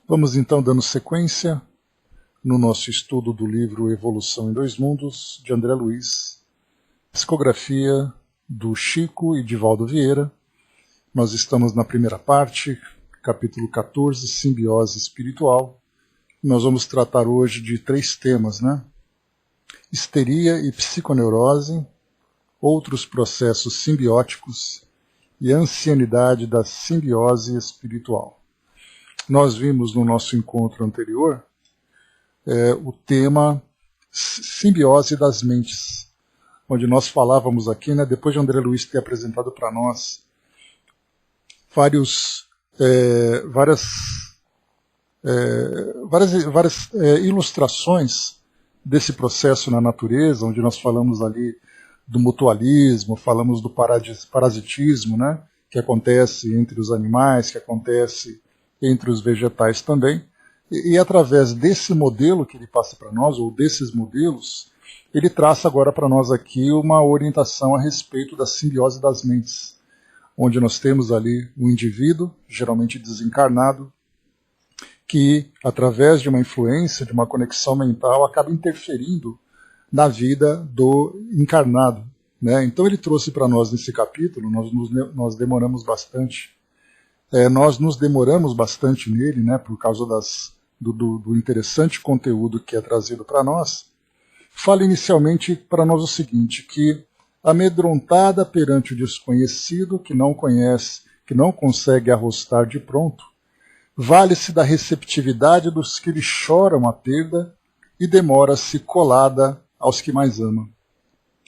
Vamos então dando sequência no nosso estudo do livro Evolução em Dois Mundos, de André Luiz, psicografia do Chico e Divaldo Vieira. Nós estamos na primeira parte, capítulo 14, Simbiose Espiritual. Nós vamos tratar hoje de 3 temas, né? Histeria e psiconeurose, outros processos simbióticos e ancianidade da simbiose espiritual. Nós vimos no nosso encontro anterior o tema simbiose das mentes, onde nós falávamos aqui, né, depois de André Luiz ter apresentado para nós várias ilustrações desse processo na natureza, onde nós falamos ali do mutualismo, falamos do parasitismo, né, que acontece entre os animais, que acontece entre os vegetais também, e através desse modelo que ele passa para nós, ou desses modelos, ele traça agora para nós aqui uma orientação a respeito da simbiose das mentes, onde nós temos ali um indivíduo, geralmente desencarnado, que, através de uma influência, de uma conexão mental, acaba interferindo na vida do encarnado, né? Então ele trouxe para nós nesse capítulo, nós nos demoramos bastante nele, né, por causa do interessante conteúdo que é trazido para nós. Fala inicialmente para nós o seguinte, que amedrontada perante o desconhecido, que não conhece, que não consegue arrostar de pronto, vale-se da receptividade dos que lhe choram a perda e demora-se colada aos que mais ama.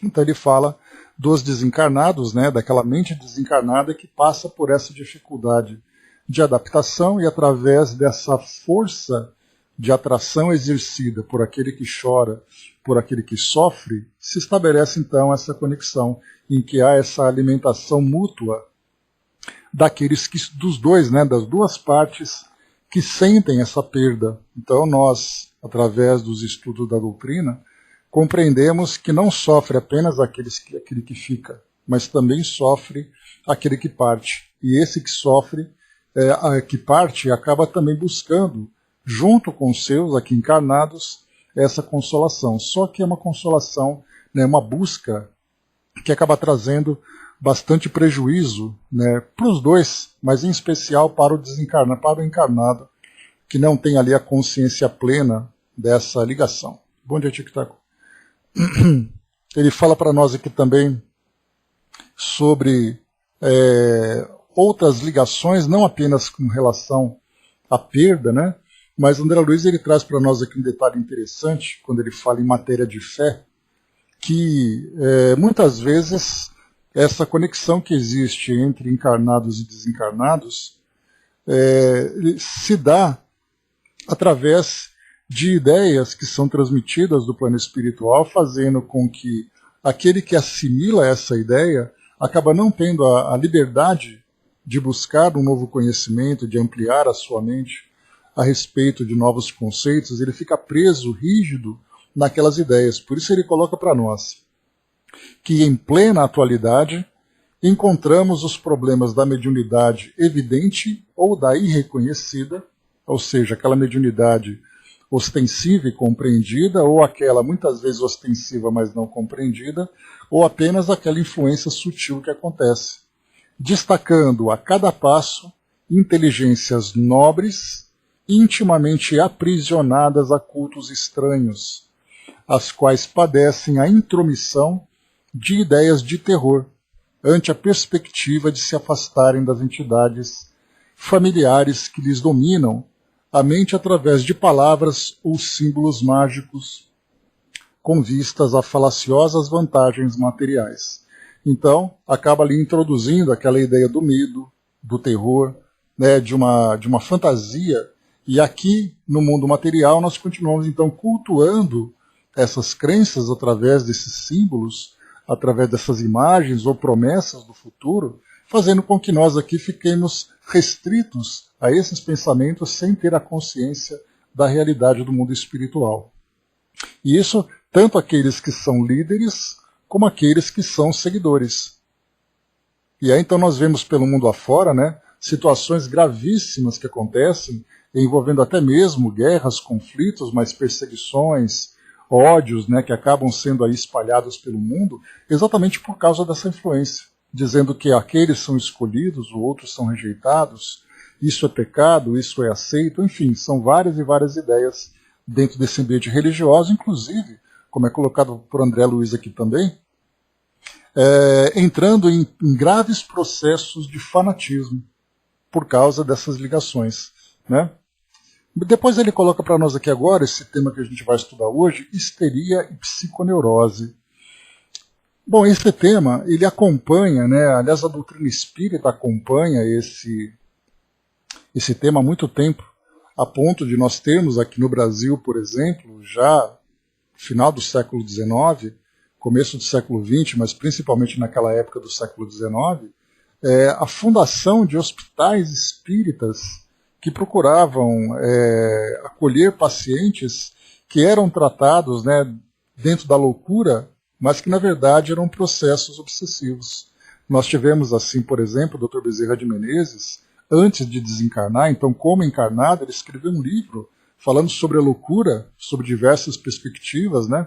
Então ele fala dos desencarnados, né, daquela mente desencarnada que passa por essa dificuldade de adaptação e através dessa força de atração exercida por aquele que chora, por aquele que sofre, se estabelece então essa conexão em que há essa alimentação mútua dos dois, né, das duas partes que sentem essa perda. Então nós, através dos estudos da doutrina, compreendemos que não sofre apenas aquele que fica, mas também sofre aquele que parte. E esse que sofre, que parte, acaba também buscando, junto com os seus aqui encarnados, essa consolação. Só que é uma consolação, né, uma busca que acaba trazendo bastante prejuízo, né, para os dois, mas em especial para o desencarnado, para o encarnado, que não tem ali a consciência plena dessa ligação. Bom dia, Tic-Tac. Ele fala para nós aqui também sobre outras ligações, não apenas com relação à perda, né? Mas André Luiz ele traz para nós aqui um detalhe interessante, quando ele fala em matéria de fé, que muitas vezes essa conexão que existe entre encarnados e desencarnados se dá através de ideias que são transmitidas do plano espiritual, fazendo com que aquele que assimila essa ideia acaba não tendo a liberdade de buscar um novo conhecimento, de ampliar a sua mente a respeito de novos conceitos, ele fica preso, rígido naquelas ideias. Por isso ele coloca para nós que em plena atualidade encontramos os problemas da mediunidade evidente ou da irreconhecida, ou seja, aquela mediunidade ostensiva e compreendida, ou aquela muitas vezes ostensiva, mas não compreendida, ou apenas aquela influência sutil que acontece, destacando a cada passo inteligências nobres, intimamente aprisionadas a cultos estranhos, as quais padecem a intromissão de ideias de terror, ante a perspectiva de se afastarem das entidades familiares que lhes dominam a mente através de palavras ou símbolos mágicos com vistas a falaciosas vantagens materiais. Então, acaba ali introduzindo aquela ideia do medo, do terror, né, de uma fantasia, e aqui no mundo material nós continuamos então cultuando essas crenças através desses símbolos, através dessas imagens ou promessas do futuro, fazendo com que nós aqui fiquemos restritos a esses pensamentos sem ter a consciência da realidade do mundo espiritual. E isso tanto aqueles que são líderes como aqueles que são seguidores. E aí então nós vemos pelo mundo afora, né, situações gravíssimas que acontecem, envolvendo até mesmo guerras, conflitos, mas perseguições, ódios, né, que acabam sendo aí espalhados pelo mundo, exatamente por causa dessa influência, dizendo que aqueles são escolhidos, os outros são rejeitados, isso é pecado, isso é aceito, enfim, são várias e várias ideias dentro desse ambiente religioso, inclusive, como é colocado por André Luiz aqui também, entrando em graves processos de fanatismo por causa dessas ligações, né? Depois ele coloca para nós aqui agora esse tema que a gente vai estudar hoje, histeria e psiconeurose. Bom, esse tema, ele acompanha, né, aliás, a doutrina espírita acompanha esse tema há muito tempo, a ponto de nós termos aqui no Brasil, por exemplo, já final do século XIX, começo do século XX, mas principalmente naquela época do século XIX, a fundação de hospitais espíritas que procuravam acolher pacientes que eram tratados, né, dentro da loucura, mas que na verdade eram processos obsessivos. Nós tivemos assim, por exemplo, o Dr. Bezerra de Menezes, antes de desencarnar, então como encarnado, ele escreveu um livro falando sobre a loucura, sobre diversas perspectivas, né?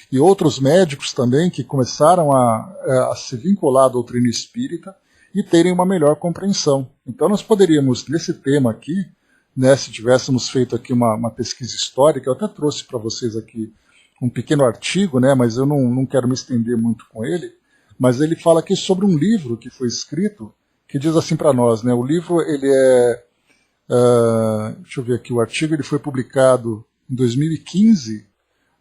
E outros médicos também que começaram a se vincular à doutrina espírita e terem uma melhor compreensão. Então nós poderíamos, nesse tema aqui, né, se tivéssemos feito aqui uma pesquisa histórica, eu até trouxe para vocês aqui um pequeno artigo, né, mas eu não quero me estender muito com ele, mas ele fala aqui sobre um livro que foi escrito, que diz assim para nós, né, o livro ele deixa eu ver aqui, o artigo ele foi publicado em 2015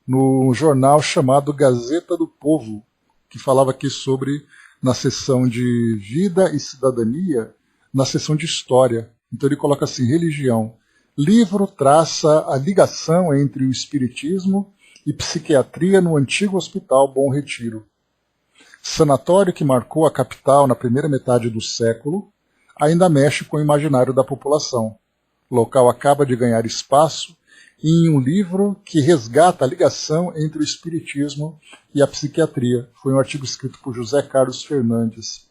no jornal chamado Gazeta do Povo, que falava aqui sobre, na seção de Vida e Cidadania, na seção de História. Então ele coloca assim, religião. Livro traça a ligação entre o espiritismo e psiquiatria no antigo Hospital Bom Retiro. Sanatório que marcou a capital na primeira metade do século, ainda mexe com o imaginário da população. O local acaba de ganhar espaço em um livro que resgata a ligação entre o espiritismo e a psiquiatria. Foi um artigo escrito por José Carlos Fernandes.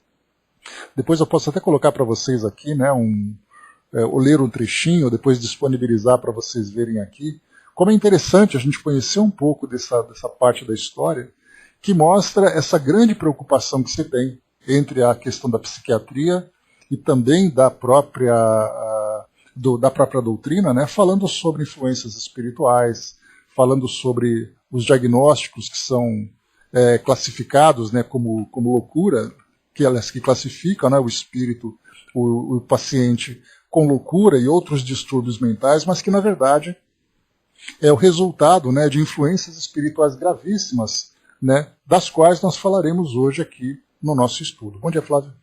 Depois eu posso até colocar para vocês aqui, né, ou ler um trechinho, depois disponibilizar para vocês verem aqui. Como é interessante a gente conhecer um pouco dessa parte da história, que mostra essa grande preocupação que se tem entre a questão da psiquiatria e também da própria doutrina, né, falando sobre influências espirituais, falando sobre os diagnósticos que são classificados, né, como loucura, que classificam, né, o espírito, o paciente com loucura e outros distúrbios mentais, mas que na verdade é o resultado, né, de influências espirituais gravíssimas, né, das quais nós falaremos hoje aqui no nosso estudo. Bom dia, Flávio.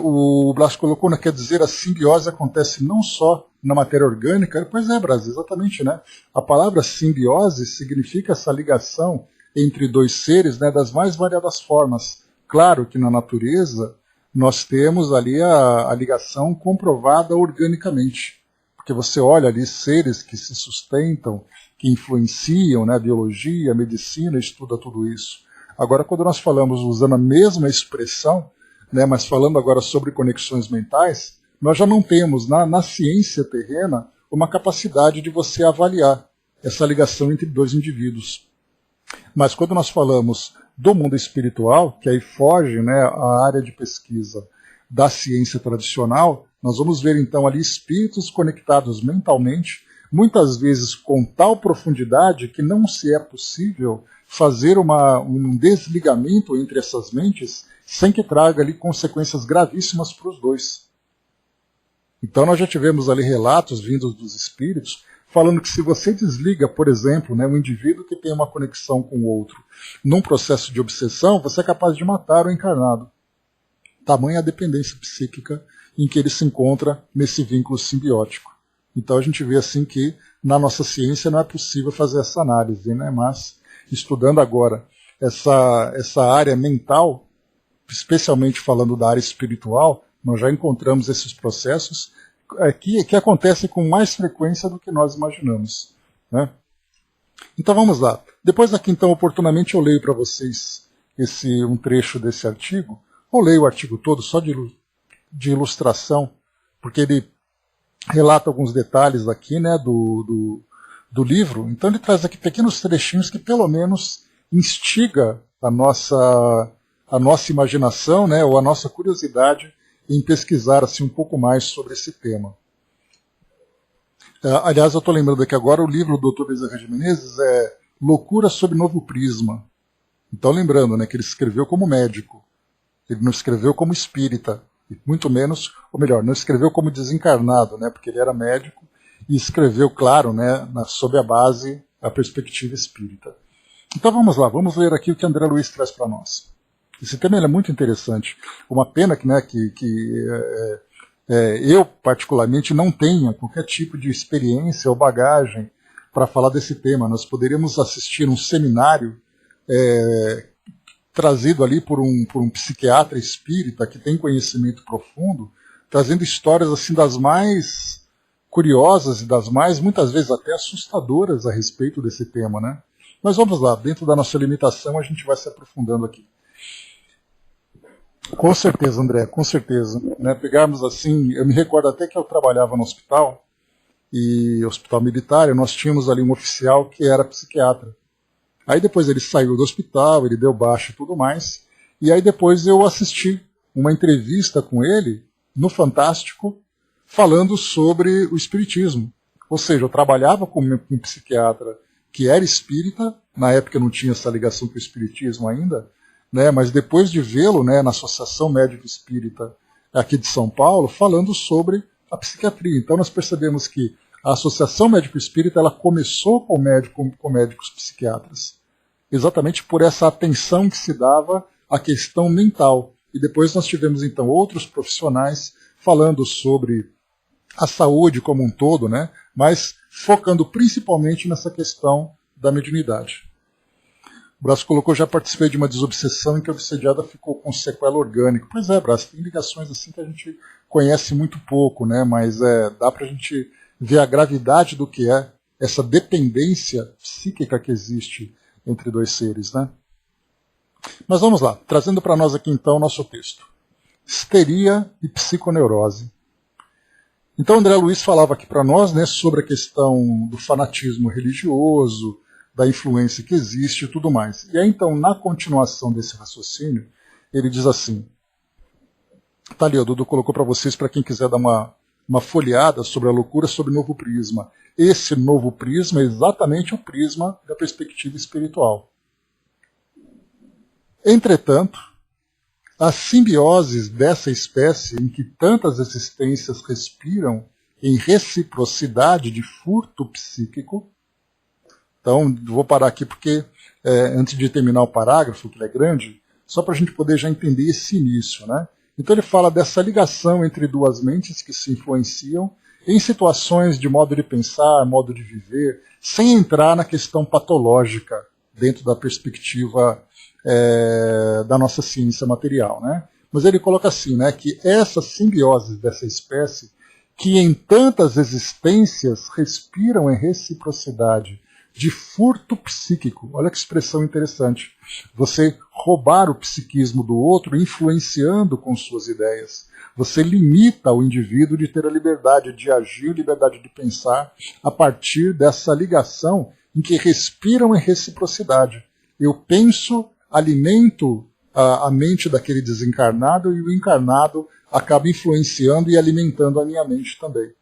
O Blas colocou, né, quer dizer, a simbiose acontece não só na matéria orgânica. Pois é, Brasil, exatamente, né? A palavra simbiose significa essa ligação entre dois seres, né, das mais variadas formas. Claro que na natureza nós temos ali a ligação comprovada organicamente, porque você olha ali seres que se sustentam, que influenciam, né, a biologia, a medicina, estuda tudo isso. Agora, quando nós falamos usando a mesma expressão, né, mas falando agora sobre conexões mentais, nós já não temos na ciência terrena uma capacidade de você avaliar essa ligação entre dois indivíduos. Mas quando nós falamos do mundo espiritual, que aí foge, né, a área de pesquisa da ciência tradicional, nós vamos ver então ali espíritos conectados mentalmente, muitas vezes com tal profundidade que não se é possível fazer um desligamento entre essas mentes sem que traga ali consequências gravíssimas para os dois. Então nós já tivemos ali relatos vindos dos espíritos falando que se você desliga, por exemplo, né, um indivíduo que tem uma conexão com o outro num processo de obsessão, você é capaz de matar o encarnado. Tamanha a dependência psíquica em que ele se encontra nesse vínculo simbiótico. Então a gente vê assim que na nossa ciência não é possível fazer essa análise, né? Mas estudando agora essa área mental, especialmente falando da área espiritual, nós já encontramos esses processos que acontecem com mais frequência do que nós imaginamos, né? Então vamos lá. Depois aqui, então, oportunamente eu leio para vocês um trecho desse artigo, ou leio o artigo todo só de de ilustração, porque ele relata alguns detalhes aqui, né, do livro. Então ele traz aqui pequenos trechinhos que pelo menos instiga a nossa imaginação, né, ou a nossa curiosidade em pesquisar assim, um pouco mais sobre esse tema. Aliás, eu estou lembrando aqui agora, o livro do Dr. Bezerra de Menezes é Loucura sob Novo Prisma. Então lembrando, né, que ele escreveu como médico, ele não escreveu como espírita, muito menos, ou melhor, não escreveu como desencarnado, né, porque ele era médico, e escreveu, claro, né, sob a base, a perspectiva espírita. Então vamos lá, vamos ler aqui o que André Luiz traz para nós. Esse tema é muito interessante. Uma pena que, né, eu, particularmente, não tenha qualquer tipo de experiência ou bagagem para falar desse tema. Nós poderíamos assistir um seminário trazido ali por um psiquiatra espírita que tem conhecimento profundo, trazendo histórias assim das mais curiosas e das mais, muitas vezes até assustadoras a respeito desse tema, né? Mas vamos lá, dentro da nossa limitação a gente vai se aprofundando aqui. Com certeza, André, com certeza. Né? Pegarmos assim, eu me recordo até que eu trabalhava no hospital, e hospital militar, e nós tínhamos ali um oficial que era psiquiatra. Aí depois ele saiu do hospital, ele deu baixa e tudo mais, e aí depois eu assisti uma entrevista com ele no Fantástico, falando sobre o espiritismo. Ou seja, eu trabalhava com um psiquiatra que era espírita, na época eu não tinha essa ligação com o espiritismo ainda, né, mas depois de vê-lo, né, na Associação Médico Espírita aqui de São Paulo, falando sobre a psiquiatria. Então nós percebemos que a Associação Médico Espírita ela começou com médicos psiquiatras, exatamente por essa atenção que se dava à questão mental. E depois nós tivemos então outros profissionais falando sobre a saúde como um todo, né, mas focando principalmente nessa questão da mediunidade. O Brás colocou, já participei de uma desobsessão em que a obsediada ficou com sequela orgânica. Pois é, Brás, tem ligações assim que a gente conhece muito pouco, né? Mas dá para a gente ver a gravidade do que é essa dependência psíquica que existe entre dois seres, né? Mas vamos lá, trazendo para nós aqui então o nosso texto. Histeria e psiconeurose. Então André Luiz falava aqui para nós, né, sobre a questão do fanatismo religioso, da influência que existe e tudo mais. E aí, então, na continuação desse raciocínio, ele diz assim, tá ali, o Dudu colocou para vocês, para quem quiser dar uma folheada sobre a loucura sob novo prisma. Esse novo prisma é exatamente o prisma da perspectiva espiritual. Entretanto, as simbioses dessa espécie em que tantas existências respiram em reciprocidade de furto psíquico. Então, vou parar aqui porque, antes de terminar o parágrafo, que ele é grande, só para a gente poder já entender esse início, né? Então ele fala dessa ligação entre duas mentes que se influenciam em situações de modo de pensar, modo de viver, sem entrar na questão patológica dentro da perspectiva da nossa ciência material, né? Mas ele coloca assim, né, que essa simbiose dessa espécie, que em tantas existências respiram em reciprocidade de furto psíquico. Olha que expressão interessante. Você roubar o psiquismo do outro, influenciando com suas ideias. Você limita o indivíduo de ter a liberdade de agir, liberdade de pensar, a partir dessa ligação em que respiram em reciprocidade. Eu penso, alimento a mente daquele desencarnado e o encarnado acaba influenciando e alimentando a minha mente também.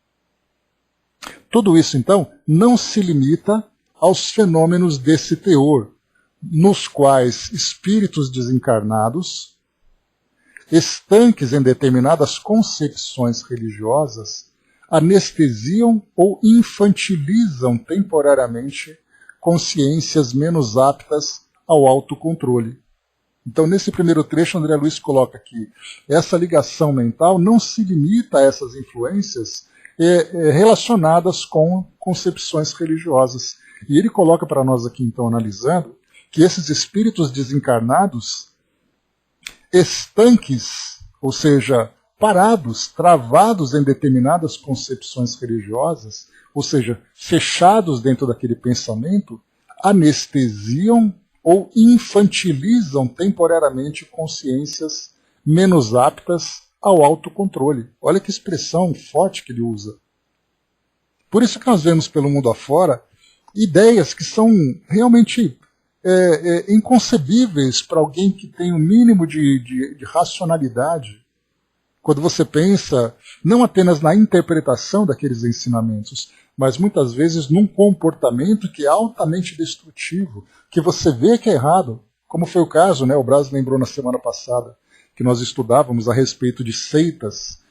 Tudo isso, então, não se limita aos fenômenos desse teor, nos quais espíritos desencarnados, estanques em determinadas concepções religiosas, anestesiam ou infantilizam temporariamente consciências menos aptas ao autocontrole. Então, nesse primeiro trecho, André Luiz coloca que essa ligação mental não se limita a essas influências relacionadas com concepções religiosas. E ele coloca para nós aqui, então, analisando, que esses espíritos desencarnados, estanques, ou seja, parados, travados em determinadas concepções religiosas, ou seja, fechados dentro daquele pensamento, anestesiam ou infantilizam temporariamente consciências menos aptas ao autocontrole. Olha que expressão forte que ele usa. Por isso que nós vemos pelo mundo afora ideias que são realmente inconcebíveis para alguém que tem um mínimo de racionalidade. Quando você pensa não apenas na interpretação daqueles ensinamentos, mas muitas vezes num comportamento que é altamente destrutivo, que você vê que é errado, como foi o caso, né, o Braz lembrou na semana passada, que nós estudávamos a respeito de seitas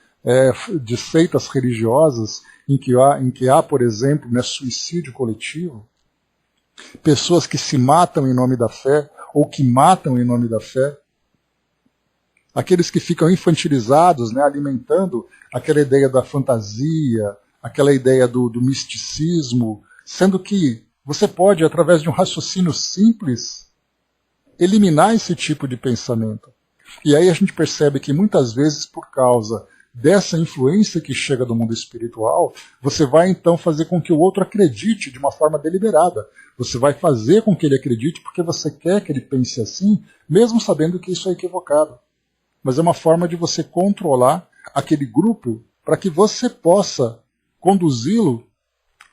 religiosas, em que há, por exemplo, né, suicídio coletivo, pessoas que se matam em nome da fé, ou que matam em nome da fé, aqueles que ficam infantilizados, né, alimentando aquela ideia da fantasia, aquela ideia do misticismo, sendo que você pode, através de um raciocínio simples, eliminar esse tipo de pensamento. E aí a gente percebe que muitas vezes, por causa dessa influência que chega do mundo espiritual, você vai então fazer com que o outro acredite de uma forma deliberada. Você vai fazer com que ele acredite porque você quer que ele pense assim, mesmo sabendo que isso é equivocado. Mas é uma forma de você controlar aquele grupo para que você possa conduzi-lo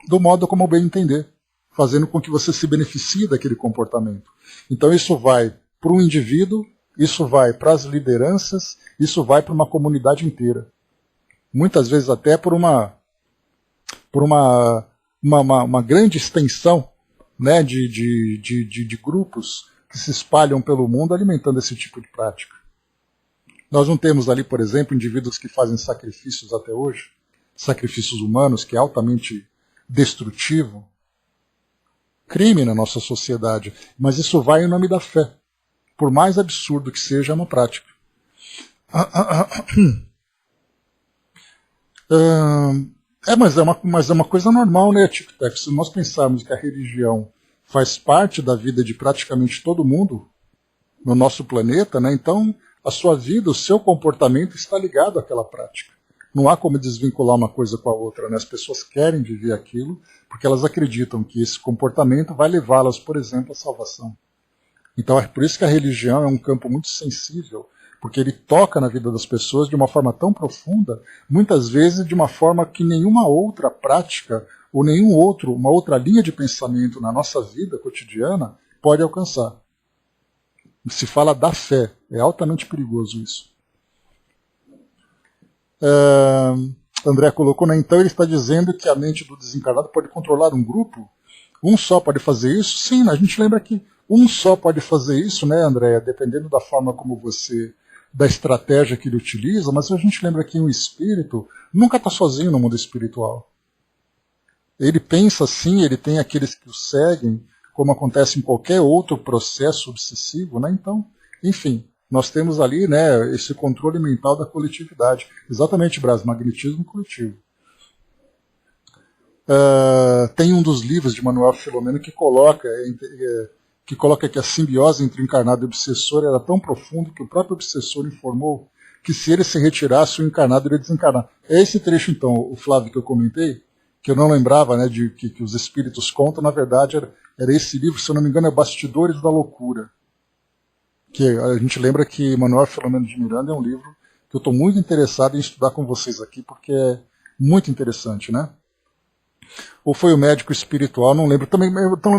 do modo como bem entender, fazendo com que você se beneficie daquele comportamento. Então isso vai para o indivíduo, isso vai para as lideranças, isso vai para uma comunidade inteira. Muitas vezes até por uma grande extensão, né, de grupos que se espalham pelo mundo alimentando esse tipo de prática. Nós não temos ali, por exemplo, indivíduos que fazem sacrifícios até hoje, sacrifícios humanos, que é altamente destrutivo, crime na nossa sociedade, mas isso vai em nome da fé. Por mais absurdo que seja, é uma prática. Mas é uma coisa normal, né, Tic Tac? Se nós pensarmos que a religião faz parte da vida de praticamente todo mundo no nosso planeta, né, então a sua vida, o seu comportamento está ligado àquela prática. Não há como desvincular uma coisa com a outra, né? As pessoas querem viver aquilo porque elas acreditam que esse comportamento vai levá-las, por exemplo, à salvação. Então é por isso que a religião é um campo muito sensível, porque ele toca na vida das pessoas de uma forma tão profunda, muitas vezes de uma forma que nenhuma outra prática ou uma outra linha de pensamento na nossa vida cotidiana pode alcançar. Se fala da fé, é altamente perigoso isso. André colocou, né? Então ele está dizendo que a mente do desencarnado pode controlar um grupo? Um só pode fazer isso? Sim, a gente lembra que um só pode fazer isso, né, André? Dependendo da forma como da estratégia que ele utiliza, mas a gente lembra que um espírito nunca está sozinho no mundo espiritual. Ele pensa assim, ele tem aqueles que o seguem, como acontece em qualquer outro processo obsessivo, né? Então, enfim, nós temos ali, né, esse controle mental da coletividade. Exatamente, Braz, magnetismo coletivo. Tem um dos livros de Manuel Filomeno que coloca que a simbiose entre o encarnado e o obsessor era tão profunda que o próprio obsessor informou que se ele se retirasse, o encarnado iria desencarnar. É esse trecho, então, o Flávio, que eu comentei, que eu não lembrava, né, que os espíritos contam, na verdade era esse livro, se eu não me engano, é Bastidores da Loucura. Que a gente lembra que Manuel Filomeno de Miranda é um livro que eu estou muito interessado em estudar com vocês aqui, porque é muito interessante, né? Ou foi o Médico Espiritual, não lembro. Também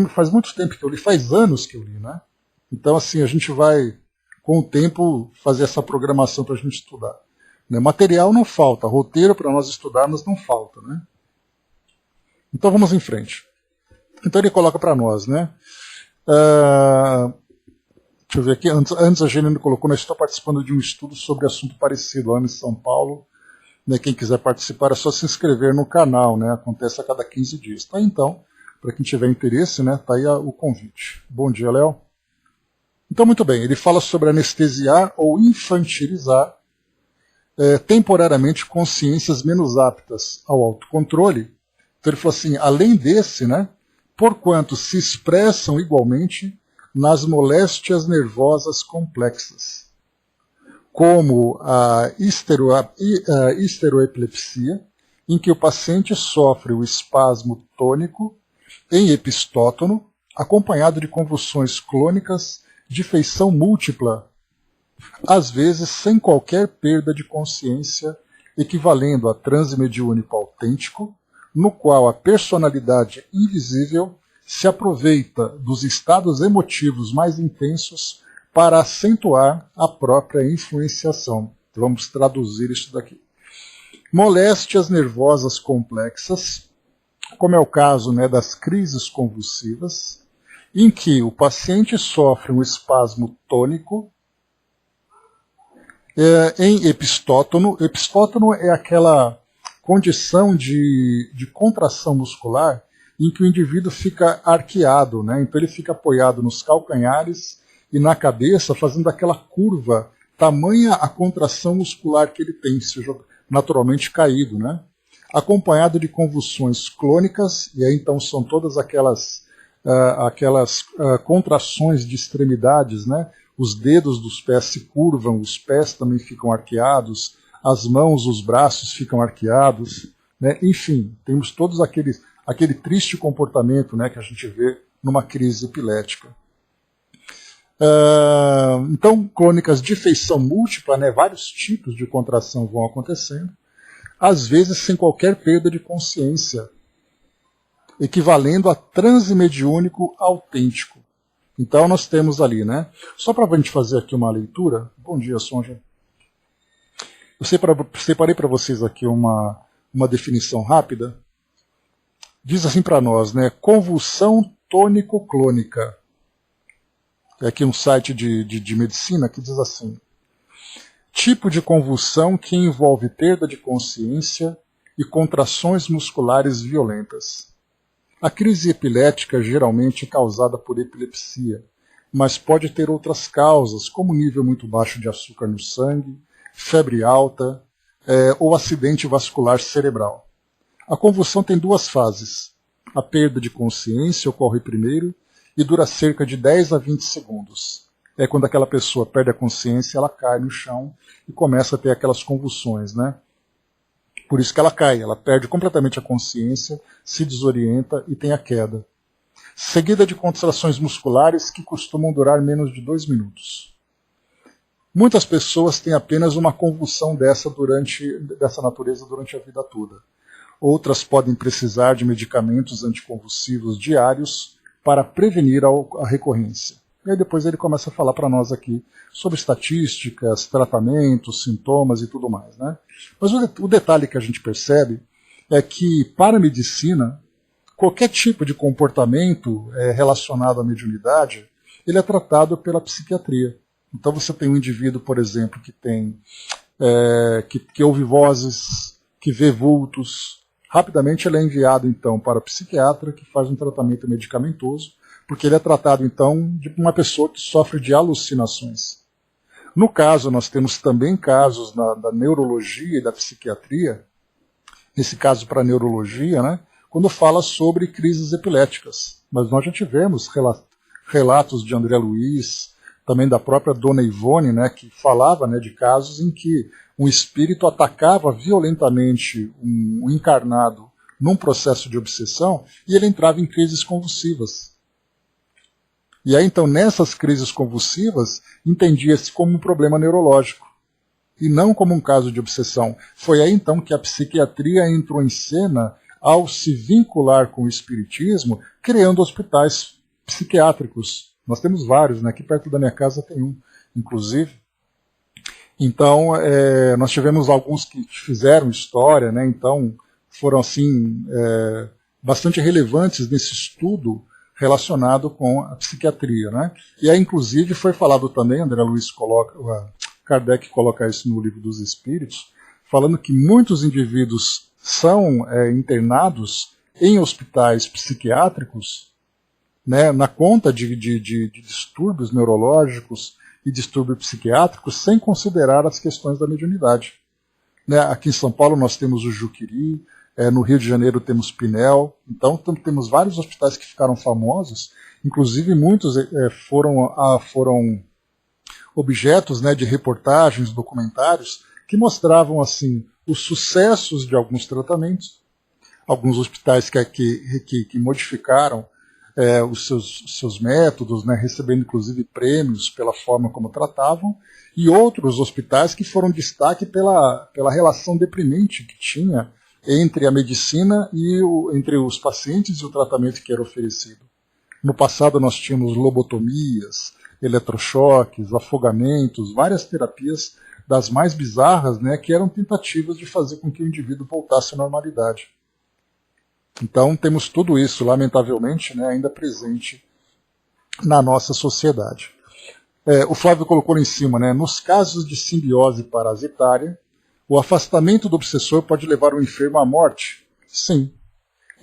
faz muito tempo que eu li, faz anos que eu li, né? Então, assim, a gente vai, com o tempo, fazer essa programação para a gente estudar. Né? Material não falta, roteiro para nós estudarmos não falta, né? Então vamos em frente. Então ele coloca para nós, né? Deixa eu ver aqui. Antes a Gênero colocou, nós estamos participando de um estudo sobre assunto parecido lá em São Paulo. Né, quem quiser participar é só se inscrever no canal, né? Acontece a cada 15 dias. Tá, então, para quem tiver interesse, né, tá aí o convite. Bom dia, Léo. Então, muito bem, ele fala sobre anestesiar ou infantilizar temporariamente consciências menos aptas ao autocontrole. Então ele falou assim, além desse, né, porquanto se expressam igualmente nas moléstias nervosas complexas, como a histeroepilepsia, em que o paciente sofre o espasmo tônico em epistótono, acompanhado de convulsões clônicas de feição múltipla, às vezes sem qualquer perda de consciência, equivalendo a transe mediúnico autêntico, no qual a personalidade invisível se aproveita dos estados emotivos mais intensos para acentuar a própria influenciação. Vamos traduzir isso daqui. Moléstias nervosas complexas, como é o caso, né, das crises convulsivas, em que o paciente sofre um espasmo tônico em epistótono. Epistótono é aquela condição de contração muscular em que o indivíduo fica arqueado, né? Então ele fica apoiado nos calcanhares e na cabeça, fazendo aquela curva, tamanha a contração muscular que ele tem, seja naturalmente caído, né? Acompanhado de convulsões clônicas, e aí então são todas aquelas contrações de extremidades, né? Os dedos dos pés se curvam, os pés também ficam arqueados, as mãos, os braços ficam arqueados, né? Enfim, temos todos aquele triste comportamento, né, que a gente vê numa crise epilética. Então, crônicas de feição múltipla, né, vários tipos de contração vão acontecendo, às vezes sem qualquer perda de consciência, equivalendo a transe mediúnico autêntico. Então nós temos ali, né? Só para a gente fazer aqui uma leitura. Bom dia, Sonja. Eu separei para vocês aqui uma definição rápida. Diz assim para nós, né? Convulsão tônico-clônica. É aqui um site de medicina que diz assim: tipo de convulsão que envolve perda de consciência e contrações musculares violentas. A crise epilética geralmente é causada por epilepsia, mas pode ter outras causas, como nível muito baixo de açúcar no sangue, febre alta ou acidente vascular cerebral. A convulsão tem duas fases. A perda de consciência ocorre primeiro e dura cerca de 10 a 20 segundos. É quando aquela pessoa perde a consciência, ela cai no chão e começa a ter aquelas convulsões, né? Por isso que ela cai, ela perde completamente a consciência, se desorienta e tem a queda. Seguida de contrações musculares que costumam durar menos de 2 minutos. Muitas pessoas têm apenas uma convulsão dessa natureza durante a vida toda. Outras podem precisar de medicamentos anticonvulsivos diários para prevenir a recorrência. E aí depois ele começa a falar para nós aqui sobre estatísticas, tratamentos, sintomas e tudo mais, né? Mas o detalhe que a gente percebe é que, para a medicina, qualquer tipo de comportamento relacionado à mediunidade, ele é tratado pela psiquiatria. Então você tem um indivíduo, por exemplo, que ouve vozes, que vê vultos. Rapidamente ele é enviado, então, para o psiquiatra, que faz um tratamento medicamentoso, porque ele é tratado, então, de uma pessoa que sofre de alucinações. No caso, nós temos também casos da neurologia e da psiquiatria, nesse caso para a neurologia, né, quando fala sobre crises epiléticas. Mas nós já tivemos relatos de André Luiz, também da própria Dona Ivone, né, que falava, né, de casos em que um espírito atacava violentamente um encarnado num processo de obsessão e ele entrava em crises convulsivas. E aí, então, nessas crises convulsivas, entendia-se como um problema neurológico, e não como um caso de obsessão. Foi aí, então, que a psiquiatria entrou em cena ao se vincular com o espiritismo, criando hospitais psiquiátricos. Nós temos vários, né? Aqui perto da minha casa tem um, inclusive. Então, nós tivemos alguns que fizeram história, né? Então, foram, assim, bastante relevantes nesse estudo relacionado com a psiquiatria, né? E aí, inclusive, foi falado também, André Luiz Kardec coloca isso no Livro dos Espíritos, falando que muitos indivíduos são internados em hospitais psiquiátricos, né, na conta de distúrbios neurológicos e distúrbios psiquiátricos, sem considerar as questões da mediunidade. Né? Aqui em São Paulo nós temos o Juqueri, no Rio de Janeiro temos Pinel, então temos vários hospitais que ficaram famosos, inclusive muitos foram objetos, né, de reportagens, documentários, que mostravam assim os sucessos de alguns tratamentos, alguns hospitais que modificaram os seus métodos, né, recebendo inclusive prêmios pela forma como tratavam, e outros hospitais que foram destaque pela relação deprimente que tinha entre a medicina e entre os pacientes e o tratamento que era oferecido. No passado nós tínhamos lobotomias, eletrochoques, afogamentos, várias terapias das mais bizarras, né, que eram tentativas de fazer com que o indivíduo voltasse à normalidade. Então temos tudo isso, lamentavelmente, né, ainda presente na nossa sociedade. O Flávio colocou lá em cima, né, nos casos de simbiose parasitária, o afastamento do obsessor pode levar o enfermo à morte? Sim.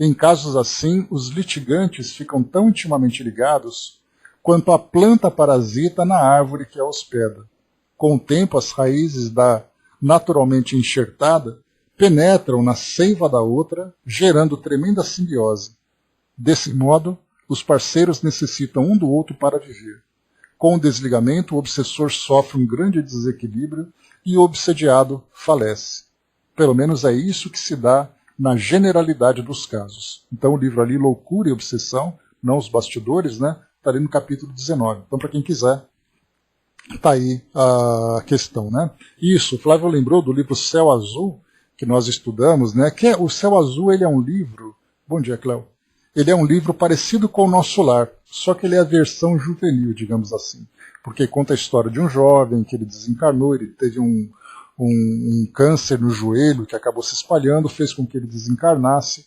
Em casos assim, os litigantes ficam tão intimamente ligados quanto a planta parasita na árvore que a hospeda. Com o tempo, as raízes da naturalmente enxertada penetram na seiva da outra, gerando tremenda simbiose. Desse modo, os parceiros necessitam um do outro para viver. Com o desligamento, o obsessor sofre um grande desequilíbrio e o obsediado falece. Pelo menos é isso que se dá na generalidade dos casos. Então o livro ali, Loucura e Obsessão, não os bastidores, né, está ali no capítulo 19. Então para quem quiser, está aí a questão. Né? Isso, o Flávio lembrou do livro Céu Azul, que nós estudamos, né, que o Céu Azul ele é um livro... Bom dia, Cléo. Ele é um livro parecido com o Nosso Lar, só que ele é a versão juvenil, digamos assim. Porque conta a história de um jovem que ele desencarnou, ele teve um câncer no joelho que acabou se espalhando, fez com que ele desencarnasse.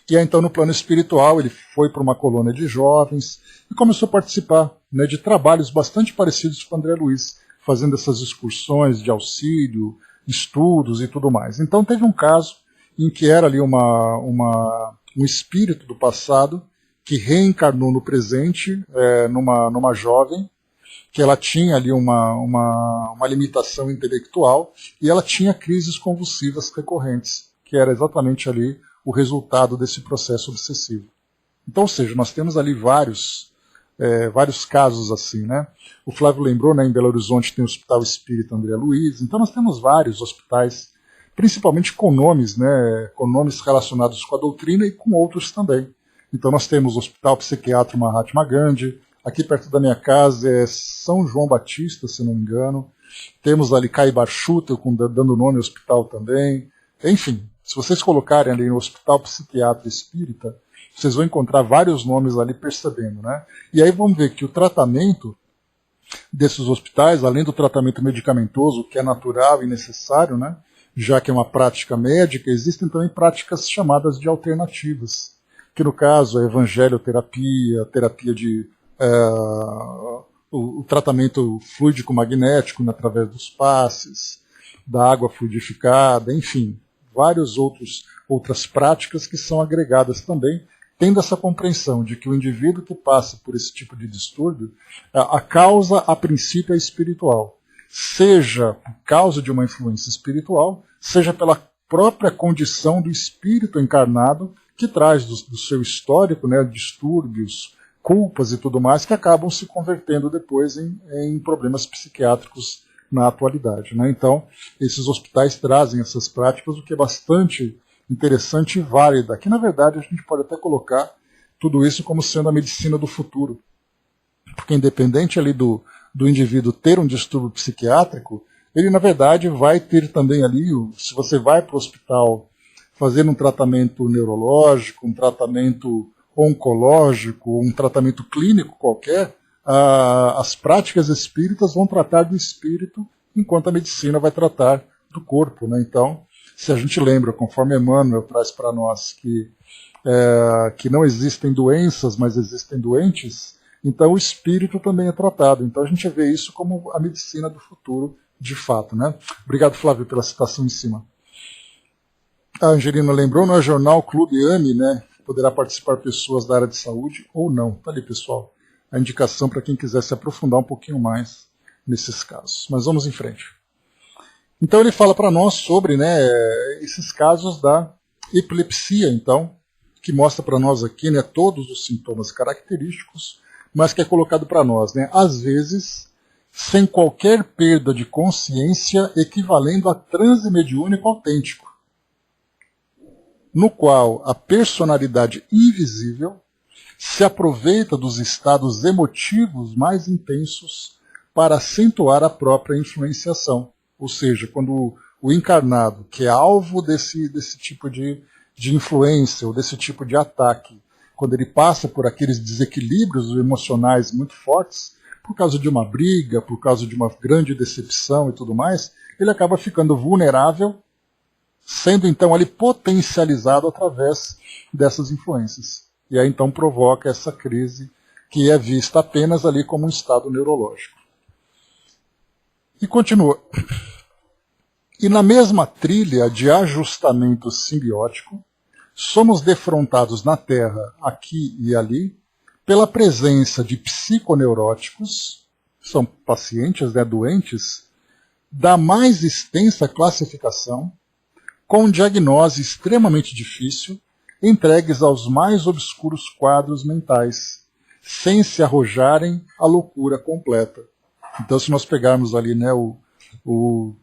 E aí, então, no plano espiritual, ele foi para uma colônia de jovens e começou a participar, né, de trabalhos bastante parecidos com o André Luiz, fazendo essas excursões de auxílio, estudos e tudo mais. Então teve um caso em que era ali um espírito do passado que reencarnou no presente numa jovem, que ela tinha ali uma limitação intelectual e ela tinha crises convulsivas recorrentes, que era exatamente ali o resultado desse processo obsessivo. Então, ou seja, nós temos ali vários casos assim, né? O Flávio lembrou, né, em Belo Horizonte tem o Hospital Espírita André Luiz, então nós temos vários hospitais, principalmente com nomes, né, com nomes relacionados com a doutrina e com outros também. Então nós temos o Hospital Psiquiátrico Mahatma Gandhi, aqui perto da minha casa é São João Batista, se não me engano, temos ali Caibarchuta, dando nome ao hospital também, enfim, se vocês colocarem ali no Hospital Psiquiátrico Espírita, vocês vão encontrar vários nomes ali percebendo, né? E aí vamos ver que o tratamento desses hospitais, além do tratamento medicamentoso, que é natural e necessário, né? Já que é uma prática médica, existem também práticas chamadas de alternativas, que no caso é evangelioterapia, terapia de o tratamento fluídico-magnético, né, através dos passes, da água fluidificada, enfim, várias outras práticas que são agregadas também, tendo essa compreensão de que o indivíduo que passa por esse tipo de distúrbio, a causa a princípio é espiritual, seja por causa de uma influência espiritual, seja pela própria condição do espírito encarnado que traz do seu histórico, né, distúrbios, culpas e tudo mais, que acabam se convertendo depois em problemas psiquiátricos na atualidade. Né? Então, esses hospitais trazem essas práticas, o que é bastante interessante e válida, que na verdade a gente pode até colocar tudo isso como sendo a medicina do futuro. Porque independente ali do indivíduo ter um distúrbio psiquiátrico, ele na verdade vai ter também ali, se você vai para o hospital fazer um tratamento neurológico, um tratamento oncológico, um tratamento clínico qualquer, as práticas espíritas vão tratar do espírito, enquanto a medicina vai tratar do corpo. Né? Então, se a gente lembra, conforme Emmanuel traz para nós que não existem doenças, mas existem doentes, então o espírito também é tratado. Então a gente vê isso como a medicina do futuro, de fato. Né? Obrigado, Flávio, pela citação em cima. A Angelina lembrou, no jornal Clube AME, né? Poderá participar pessoas da área de saúde ou não. Está ali, pessoal, a indicação para quem quiser se aprofundar um pouquinho mais nesses casos. Mas vamos em frente. Então ele fala para nós sobre, né, esses casos da epilepsia, então, que mostra para nós aqui, né, todos os sintomas característicos, mas que é colocado para nós, né, às vezes, sem qualquer perda de consciência, equivalendo a transe mediúnico autêntico. no qual a personalidade invisível se aproveita dos estados emotivos mais intensos para acentuar a própria influenciação. Ou seja, quando o encarnado, que é alvo desse tipo de influência ou desse tipo de ataque, quando ele passa por aqueles desequilíbrios emocionais muito fortes, por causa de uma briga, por causa de uma grande decepção e tudo mais, ele acaba ficando vulnerável, sendo então ali potencializado através dessas influências. E aí então provoca essa crise que é vista apenas ali como um estado neurológico. E continua. E na mesma trilha de ajustamento simbiótico, somos defrontados na Terra, aqui e ali, pela presença de psiconeuróticos, são pacientes, doentes, da mais extensa classificação, com diagnose extremamente difícil, entregues aos mais obscuros quadros mentais, sem se arrojarem à loucura completa. Então, se nós pegarmos ali o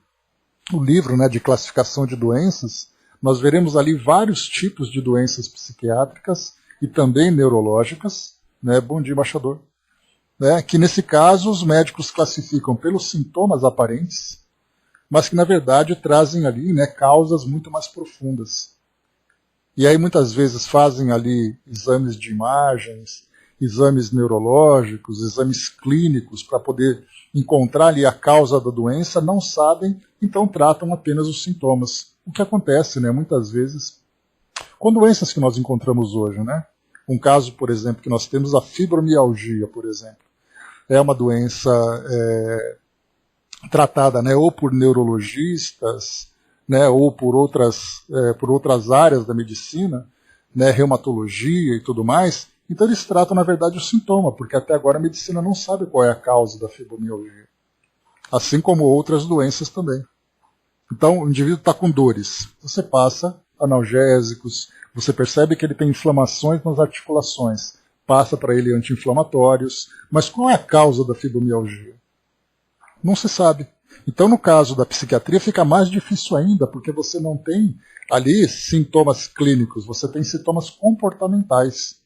livro de classificação de doenças, nós veremos ali vários tipos de doenças psiquiátricas e também neurológicas. Bom dia, embaixador. Que nesse caso os médicos classificam pelos sintomas aparentes, mas que na verdade trazem ali causas muito mais profundas. E aí muitas vezes fazem ali exames de imagens, exames neurológicos, exames clínicos para poder encontrar ali a causa da doença, não sabem, então tratam apenas os sintomas. O que acontece, muitas vezes, com doenças que nós encontramos hoje, Um caso, por exemplo, que nós temos a fibromialgia, por exemplo. É uma doença tratada ou por neurologistas, ou por outras áreas da medicina, reumatologia e tudo mais. Então eles tratam, na verdade, o sintoma, porque até agora a medicina não sabe qual é a causa da fibromialgia. Assim como outras doenças também. Então o indivíduo está com dores. Você passa analgésicos, você percebe que ele tem inflamações nas articulações, passa para ele anti-inflamatórios, mas qual é a causa da fibromialgia? Não se sabe. Então, no caso da psiquiatria, fica mais difícil ainda, porque você não tem ali sintomas clínicos, você tem sintomas comportamentais.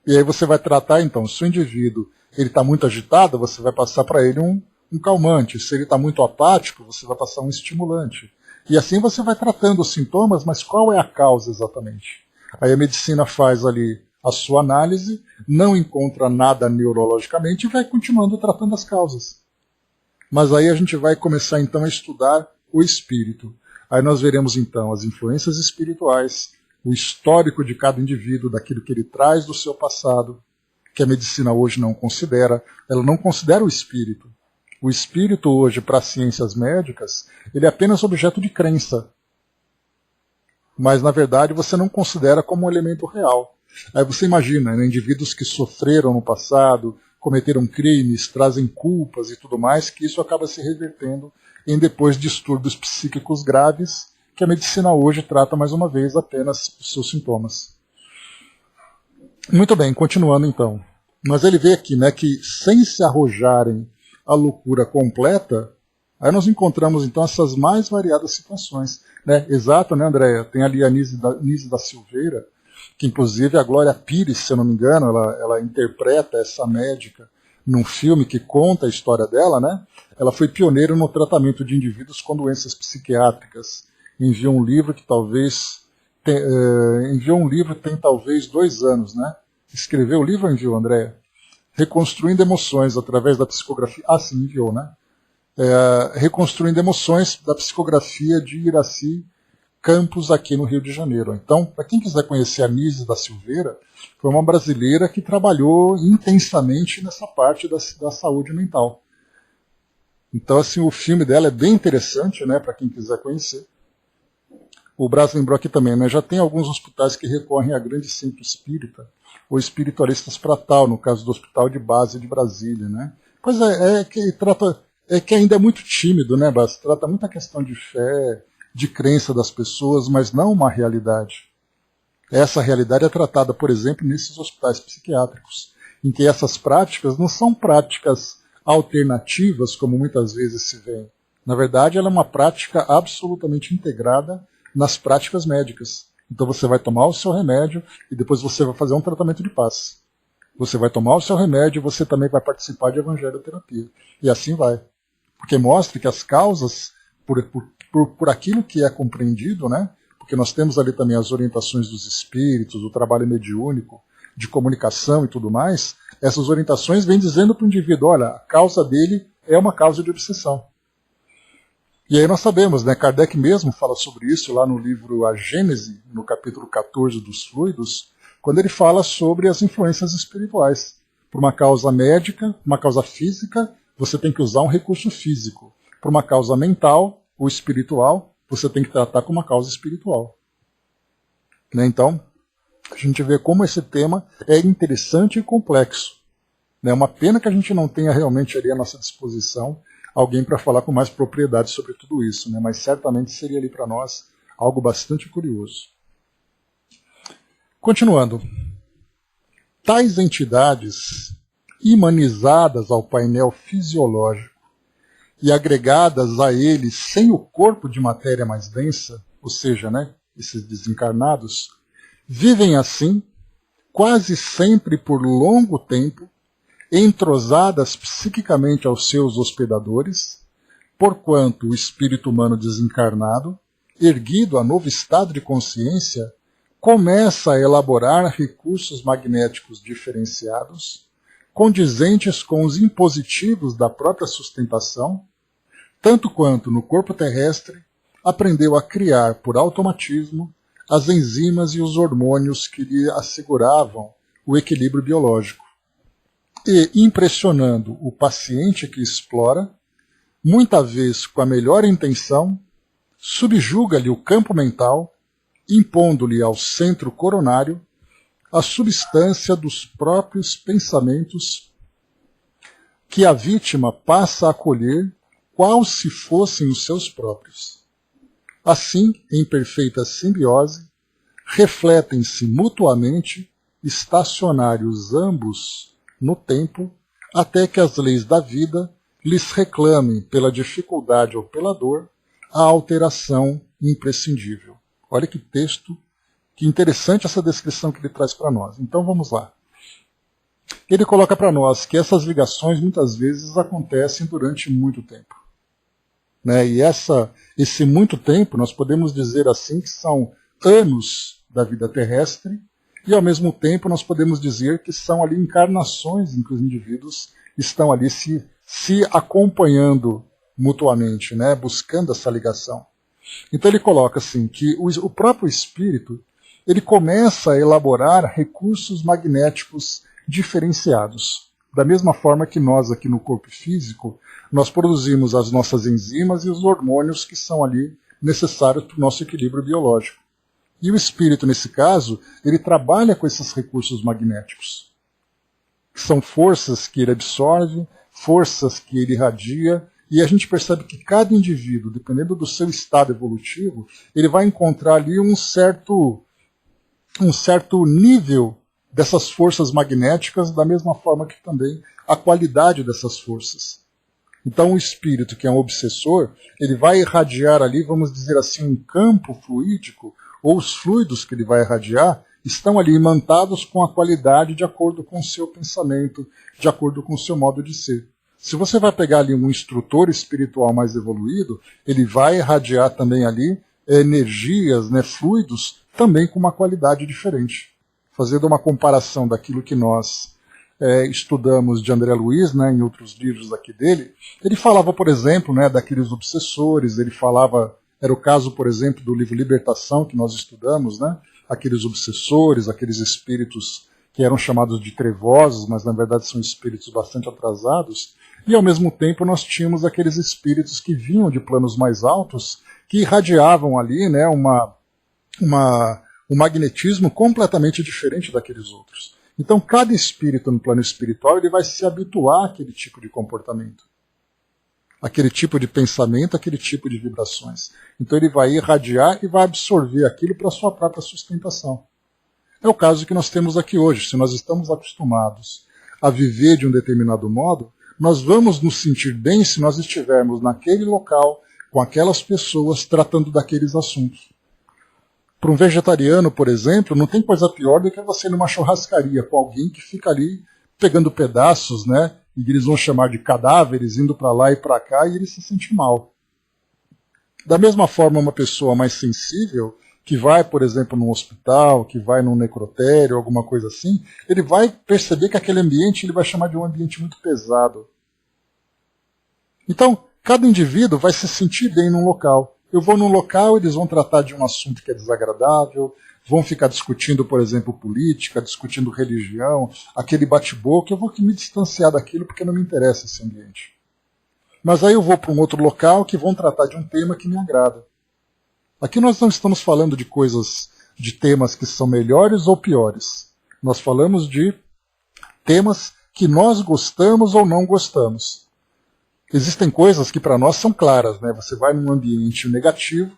E aí você vai tratar, então, se o indivíduo está muito agitado, você vai passar para ele um calmante. Se ele está muito apático, você vai passar um estimulante. E assim você vai tratando os sintomas, mas qual é a causa exatamente? Aí a medicina faz ali a sua análise, não encontra nada neurologicamente e vai continuando tratando as causas. Mas aí a gente vai começar então a estudar o espírito. Aí nós veremos então as influências espirituais, o histórico de cada indivíduo, daquilo que ele traz do seu passado, que a medicina hoje não considera. Ela não considera o espírito. O espírito hoje, para as ciências médicas, ele é apenas objeto de crença. Mas, na verdade, você não considera como um elemento real. Aí você imagina, indivíduos que sofreram no passado, cometeram crimes, trazem culpas e tudo mais, que isso acaba se revertendo em depois distúrbios psíquicos graves, que a medicina hoje trata, mais uma vez, apenas os seus sintomas. Muito bem, continuando então. Mas ele vê aqui que, sem se arrojarem à loucura completa, aí nós encontramos então essas mais variadas situações. Exato, Andréia? Tem ali a Nise da Silveira, que inclusive a Glória Pires, se eu não me engano, ela interpreta essa médica num filme que conta a história dela, Ela foi pioneira no tratamento de indivíduos com doenças psiquiátricas. Enviou um livro que tem talvez 2 anos, Escreveu o livro ou enviou, Andréia? Reconstruindo emoções através da psicografia. Ah, sim, enviou, Reconstruindo emoções da psicografia de Iraci Campos, aqui no Rio de Janeiro. Então, para quem quiser conhecer a Nise da Silveira, foi uma brasileira que trabalhou intensamente nessa parte da saúde mental. Então, assim, o filme dela é bem interessante, para quem quiser conhecer. O Brás lembrou aqui também, já tem alguns hospitais que recorrem a grande centro espírita, ou espiritualistas para tal, no caso do Hospital de Base de Brasília, Pois é que ainda é muito tímido, Brás? Trata muita questão de fé, de crença das pessoas, mas não uma realidade. Essa realidade é tratada, por exemplo, nesses hospitais psiquiátricos, em que essas práticas não são práticas alternativas, como muitas vezes se vê. Na verdade, ela é uma prática absolutamente integrada nas práticas médicas. Então você vai tomar o seu remédio e depois você vai fazer um tratamento de paz. Você vai tomar o seu remédio e você também vai participar de evangelioterapia. E assim vai. Porque mostra que as causas, por aquilo que é compreendido, né? Porque nós temos ali também as orientações dos espíritos, o trabalho mediúnico, de comunicação e tudo mais, essas orientações vêm dizendo para o indivíduo, olha, a causa dele é uma causa de obsessão. E aí nós sabemos, né, Kardec mesmo fala sobre isso lá no livro A Gênese, no capítulo 14 dos Fluidos, quando ele fala sobre as influências espirituais. Por uma causa médica, uma causa física, você tem que usar um recurso físico. Por uma causa mental ou espiritual, você tem que tratar com uma causa espiritual. Né? Então, a gente vê como esse tema é interessante e complexo. É uma pena que a gente não tenha realmente ali à nossa disposição alguém para falar com mais propriedade sobre tudo isso, né? Mas certamente seria ali para nós algo bastante curioso. Continuando. Tais entidades imanizadas ao painel fisiológico e agregadas a ele sem o corpo de matéria mais densa, ou seja, né, esses desencarnados, vivem assim, quase sempre por longo tempo, entrosadas psiquicamente aos seus hospedadores, porquanto o espírito humano desencarnado, erguido a novo estado de consciência, começa a elaborar recursos magnéticos diferenciados, condizentes com os impositivos da própria sustentação, tanto quanto no corpo terrestre aprendeu a criar por automatismo as enzimas e os hormônios que lhe asseguravam o equilíbrio biológico. E, impressionando o paciente que explora, muita vez com a melhor intenção, subjuga-lhe o campo mental, impondo-lhe ao centro coronário a substância dos próprios pensamentos que a vítima passa a acolher qual se fossem os seus próprios. Assim, em perfeita simbiose, refletem-se mutuamente, estacionários ambos no tempo, até que as leis da vida lhes reclamem, pela dificuldade ou pela dor, a alteração imprescindível. Olha que texto, que interessante essa descrição que ele traz para nós. Então vamos lá. Ele coloca para nós que essas ligações muitas vezes acontecem durante muito tempo. Né? E esse muito tempo, nós podemos dizer assim que são anos da vida terrestre, e ao mesmo tempo nós podemos dizer que são ali encarnações em que os indivíduos estão ali se acompanhando mutuamente, né? Buscando essa ligação. Então ele coloca assim que o próprio espírito ele começa a elaborar recursos magnéticos diferenciados. Da mesma forma que nós aqui no corpo físico, nós produzimos as nossas enzimas e os hormônios que são ali necessários para o nosso equilíbrio biológico. E o espírito, nesse caso, ele trabalha com esses recursos magnéticos. São forças que ele absorve, forças que ele irradia, e a gente percebe que cada indivíduo, dependendo do seu estado evolutivo, ele vai encontrar ali um certo nível dessas forças magnéticas, da mesma forma que também a qualidade dessas forças. Então o espírito, que é um obsessor, ele vai irradiar ali, vamos dizer assim, um campo fluídico, ou os fluidos que ele vai irradiar, estão ali imantados com a qualidade de acordo com o seu pensamento, de acordo com o seu modo de ser. Se você vai pegar ali um instrutor espiritual mais evoluído, ele vai irradiar também ali energias, né, fluidos, também com uma qualidade diferente. Fazendo uma comparação daquilo que nós estudamos de André Luiz, né, em outros livros aqui dele, ele falava, por exemplo, né, daqueles obsessores, ele falava, era o caso, por exemplo, do livro Libertação, que nós estudamos, né, aqueles obsessores, aqueles espíritos que eram chamados de trevosos, mas na verdade são espíritos bastante atrasados, e ao mesmo tempo nós tínhamos aqueles espíritos que vinham de planos mais altos, que irradiavam ali, né, um magnetismo completamente diferente daqueles outros. Então cada espírito no plano espiritual ele vai se habituar àquele tipo de comportamento, aquele tipo de pensamento, aquele tipo de vibrações. Então ele vai irradiar e vai absorver aquilo para a sua própria sustentação. É o caso que nós temos aqui hoje. Se nós estamos acostumados a viver de um determinado modo, nós vamos nos sentir bem se nós estivermos naquele local, com aquelas pessoas, tratando daqueles assuntos. Para um vegetariano, por exemplo, não tem coisa pior do que você ir numa churrascaria com alguém que fica ali pegando pedaços, né? E eles vão chamar de cadáveres, indo para lá e para cá, e ele se sente mal. Da mesma forma, uma pessoa mais sensível, que vai, por exemplo, num hospital, que vai num necrotério, alguma coisa assim, ele vai perceber que aquele ambiente ele vai chamar de um ambiente muito pesado. Então, cada indivíduo vai se sentir bem num local. Eu vou num local, eles vão tratar de um assunto que é desagradável, vão ficar discutindo, por exemplo, política, discutindo religião, aquele bate-boca, eu vou me distanciar daquilo porque não me interessa esse ambiente. Mas aí eu vou para um outro local que vão tratar de um tema que me agrada. Aqui nós não estamos falando de coisas, de temas que são melhores ou piores. Nós falamos de temas que nós gostamos ou não gostamos. Existem coisas que para nós são claras, né? Você vai num ambiente negativo,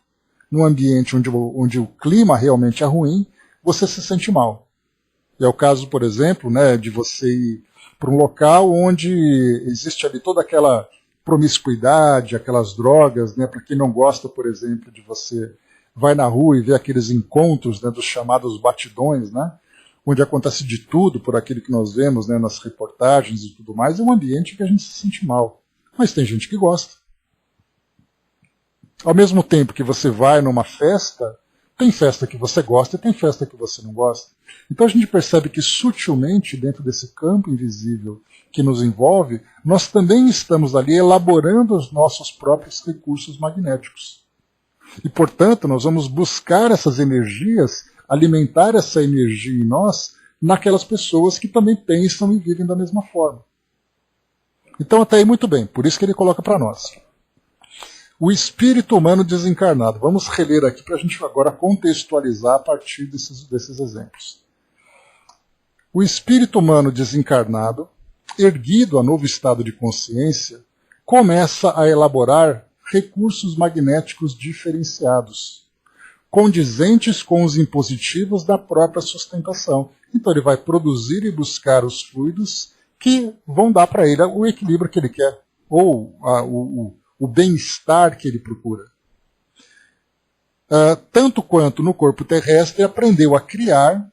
num ambiente onde o clima realmente é ruim, você se sente mal. E é o caso, por exemplo, né, de você ir para um local onde existe ali toda aquela promiscuidade, aquelas drogas, né? Para quem não gosta, por exemplo, de você vai na rua e vê aqueles encontros, né, dos chamados batidões, né? Onde acontece de tudo por aquilo que nós vemos, né, nas reportagens e tudo mais, é um ambiente que a gente se sente mal. Mas tem gente que gosta. Ao mesmo tempo que você vai numa festa, tem festa que você gosta e tem festa que você não gosta. Então a gente percebe que sutilmente, dentro desse campo invisível que nos envolve, nós também estamos ali elaborando os nossos próprios recursos magnéticos. E, portanto, nós vamos buscar essas energias, alimentar essa energia em nós, naquelas pessoas que também pensam e vivem da mesma forma. Então, até aí, muito bem. Por isso que ele coloca para nós. O espírito humano desencarnado. Vamos reler aqui para a gente agora contextualizar a partir desses exemplos. O espírito humano desencarnado, erguido a novo estado de consciência, começa a elaborar recursos magnéticos diferenciados, condizentes com os impositivos da própria sustentação. Então, ele vai produzir e buscar os fluidos que vão dar para ele o equilíbrio que ele quer, ou o bem-estar que ele procura. Tanto quanto no corpo terrestre, aprendeu a criar,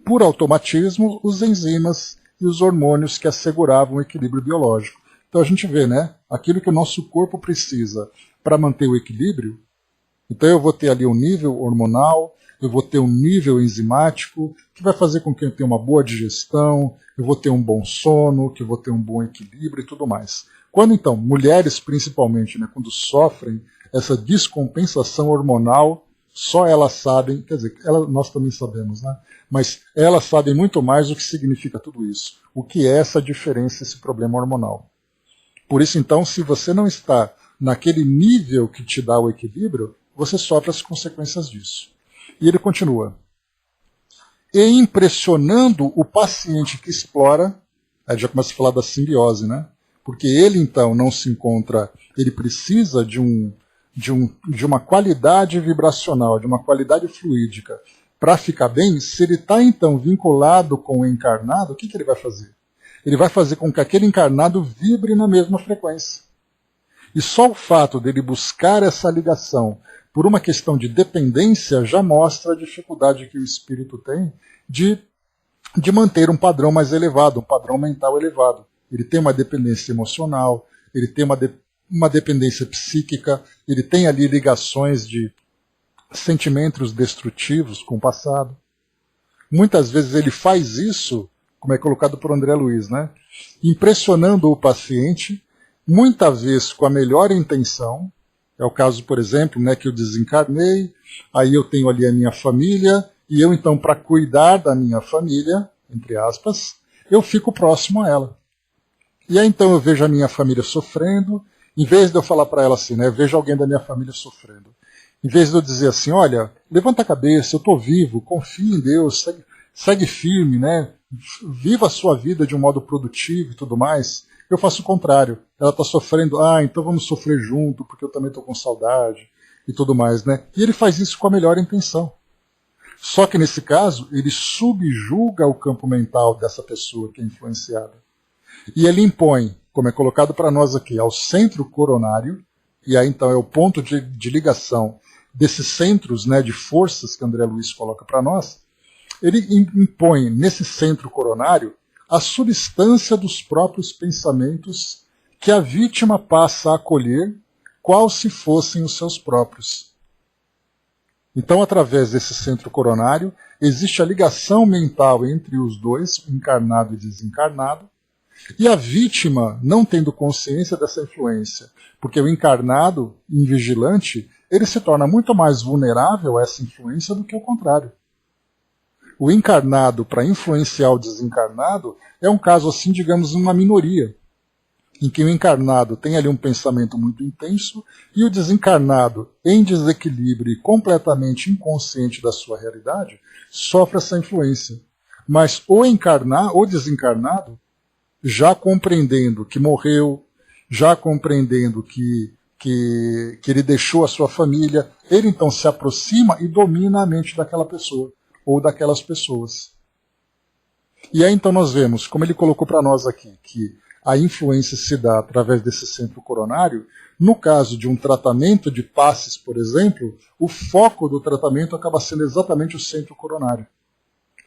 por automatismo, os enzimas e os hormônios que asseguravam o equilíbrio biológico. Então a gente vê, né, aquilo que o nosso corpo precisa para manter o equilíbrio. Então eu vou ter ali um nível hormonal, eu vou ter um nível enzimático, que vai fazer com que eu tenha uma boa digestão, eu vou ter um bom sono, que eu vou ter um bom equilíbrio e tudo mais. Quando então, mulheres principalmente, né, quando sofrem essa descompensação hormonal, só elas sabem, quer dizer, nós também sabemos, né? Mas elas sabem muito mais o que significa tudo isso, o que é essa diferença, esse problema hormonal. Por isso então, se você não está naquele nível que te dá o equilíbrio, você sofre as consequências disso. E ele continua. E impressionando o paciente que explora, aí já começa a falar da simbiose, né? Porque ele então não se encontra, ele precisa de uma qualidade vibracional, de uma qualidade fluídica para ficar bem. Se ele está então vinculado com o encarnado, o que ele vai fazer? Ele vai fazer com que aquele encarnado vibre na mesma frequência. E só o fato dele buscar essa ligação por uma questão de dependência já mostra a dificuldade que o espírito tem de manter um padrão mais elevado, um padrão mental elevado. Ele tem uma dependência emocional, ele tem uma dependência psíquica, ele tem ali ligações de sentimentos destrutivos com o passado. Muitas vezes ele faz isso, como é colocado por André Luiz, né? Impressionando o paciente, muitas vezes com a melhor intenção. É o caso, por exemplo, né, que eu desencarnei, aí eu tenho ali a minha família, e eu então, para cuidar da minha família, entre aspas, eu fico próximo a ela. E aí então eu vejo a minha família sofrendo, em vez de eu falar para ela assim, né, eu vejo alguém da minha família sofrendo. Em vez de eu dizer assim, olha, levanta a cabeça, eu estou vivo, confie em Deus, segue firme, né, viva a sua vida de um modo produtivo e tudo mais, eu faço o contrário. Ela está sofrendo, então vamos sofrer junto, porque eu também estou com saudade e tudo mais, né? E ele faz isso com a melhor intenção. Só que nesse caso, ele subjuga o campo mental dessa pessoa que é influenciada. E ele impõe, como é colocado para nós aqui, ao centro coronário, e aí então é o ponto de ligação desses centros, né, de forças que André Luiz coloca para nós, ele impõe nesse centro coronário a substância dos próprios pensamentos que a vítima passa a acolher, qual se fossem os seus próprios. Então, através desse centro coronário, existe a ligação mental entre os dois, encarnado e desencarnado, e a vítima não tendo consciência dessa influência, porque o encarnado, invigilante, ele se torna muito mais vulnerável a essa influência do que o contrário. O encarnado, para influenciar o desencarnado, é um caso assim, digamos, uma minoria, em que o encarnado tem ali um pensamento muito intenso e o desencarnado, em desequilíbrio e completamente inconsciente da sua realidade, sofre essa influência. Mas o desencarnado, já compreendendo que morreu, já compreendendo que ele deixou a sua família, ele então se aproxima e domina a mente daquela pessoa, ou daquelas pessoas. E aí então nós vemos, como ele colocou para nós aqui, que a influência se dá através desse centro coronário. No caso de um tratamento de passes, por exemplo, o foco do tratamento acaba sendo exatamente o centro coronário.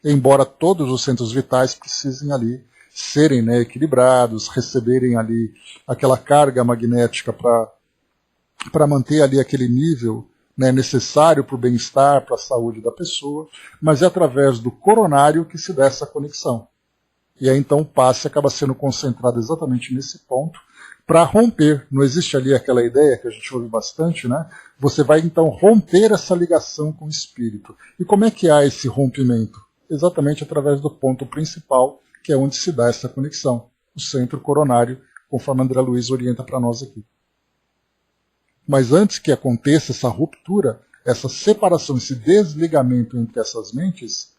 Embora todos os centros vitais precisem ali serem, né, equilibrados, receberem ali aquela carga magnética para manter ali aquele nível, né, necessário para o bem-estar, para a saúde da pessoa, mas é através do coronário que se dá essa conexão. E aí então o passe acaba sendo concentrado exatamente nesse ponto para romper. Não existe ali aquela ideia que a gente ouve bastante, né? Você vai então romper essa ligação com o espírito. E como é que há esse rompimento? Exatamente através do ponto principal, que é onde se dá essa conexão, o centro coronário, conforme André Luiz orienta para nós aqui. Mas antes que aconteça essa ruptura, essa separação, esse desligamento entre essas mentes,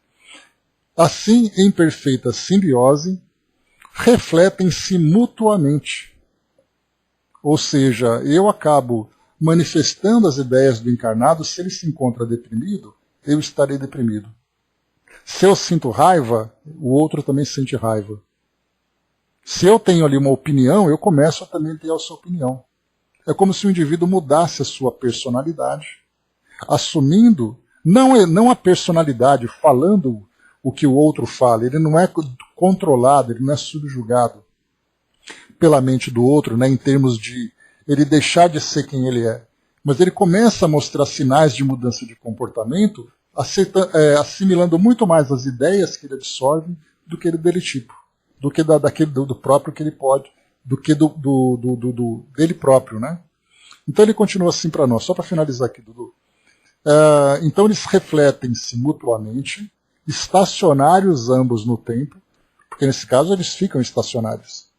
assim, em perfeita simbiose, refletem-se mutuamente. Ou seja, eu acabo manifestando as ideias do encarnado. Se ele se encontra deprimido, eu estarei deprimido. Se eu sinto raiva, o outro também sente raiva. Se eu tenho ali uma opinião, eu começo a também ter a sua opinião. É como se o indivíduo mudasse a sua personalidade, assumindo, não a personalidade, falando o que o outro fala. Ele não é controlado, ele não é subjugado pela mente do outro, né, em termos de ele deixar de ser quem ele é. Mas ele começa a mostrar sinais de mudança de comportamento, assimilando muito mais as ideias que ele absorve do que dele tipo, do que do próprio que ele pode, do que dele próprio, né? Então ele continua assim para nós, só para finalizar aqui, Dudu. Então eles refletem-se mutuamente, estacionários ambos no tempo, porque nesse caso eles ficam estacionários.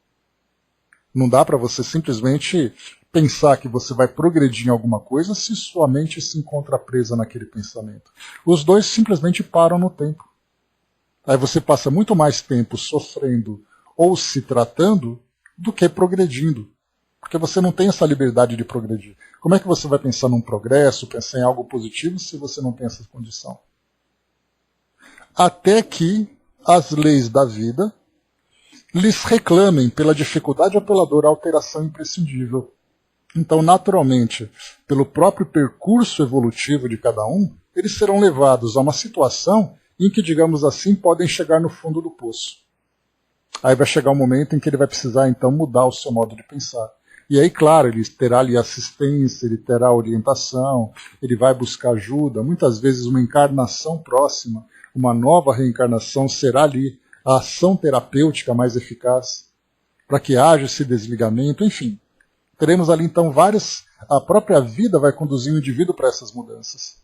Não dá para você simplesmente pensar que você vai progredir em alguma coisa se sua mente se encontra presa naquele pensamento. Os dois simplesmente param no tempo. Aí você passa muito mais tempo sofrendo ou se tratando do que progredindo. Porque você não tem essa liberdade de progredir. Como é que você vai pensar num progresso, pensar em algo positivo, se você não tem essa condição? Até que as leis da vida lhes reclamem pela dificuldade ou pela dor a alteração imprescindível. Então, naturalmente, pelo próprio percurso evolutivo de cada um, eles serão levados a uma situação em que, digamos assim, podem chegar no fundo do poço. Aí vai chegar um momento em que ele vai precisar, então, mudar o seu modo de pensar. E aí, claro, ele terá ali assistência, ele terá orientação, ele vai buscar ajuda. Muitas vezes uma encarnação próxima, uma nova reencarnação será ali a ação terapêutica mais eficaz para que haja esse desligamento, enfim. Teremos ali então a própria vida vai conduzir o indivíduo para essas mudanças,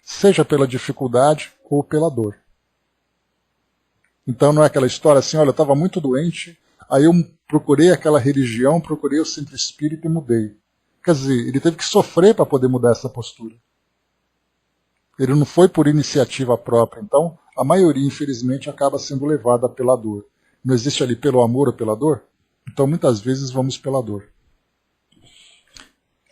seja pela dificuldade ou pela dor. Então não é aquela história assim, olha, eu estava muito doente, aí eu procurei aquela religião, procurei o centro espírita e mudei. Quer dizer, ele teve que sofrer para poder mudar essa postura. Ele não foi por iniciativa própria, então a maioria, infelizmente, acaba sendo levada pela dor. Não existe ali pelo amor ou pela dor? Então muitas vezes vamos pela dor.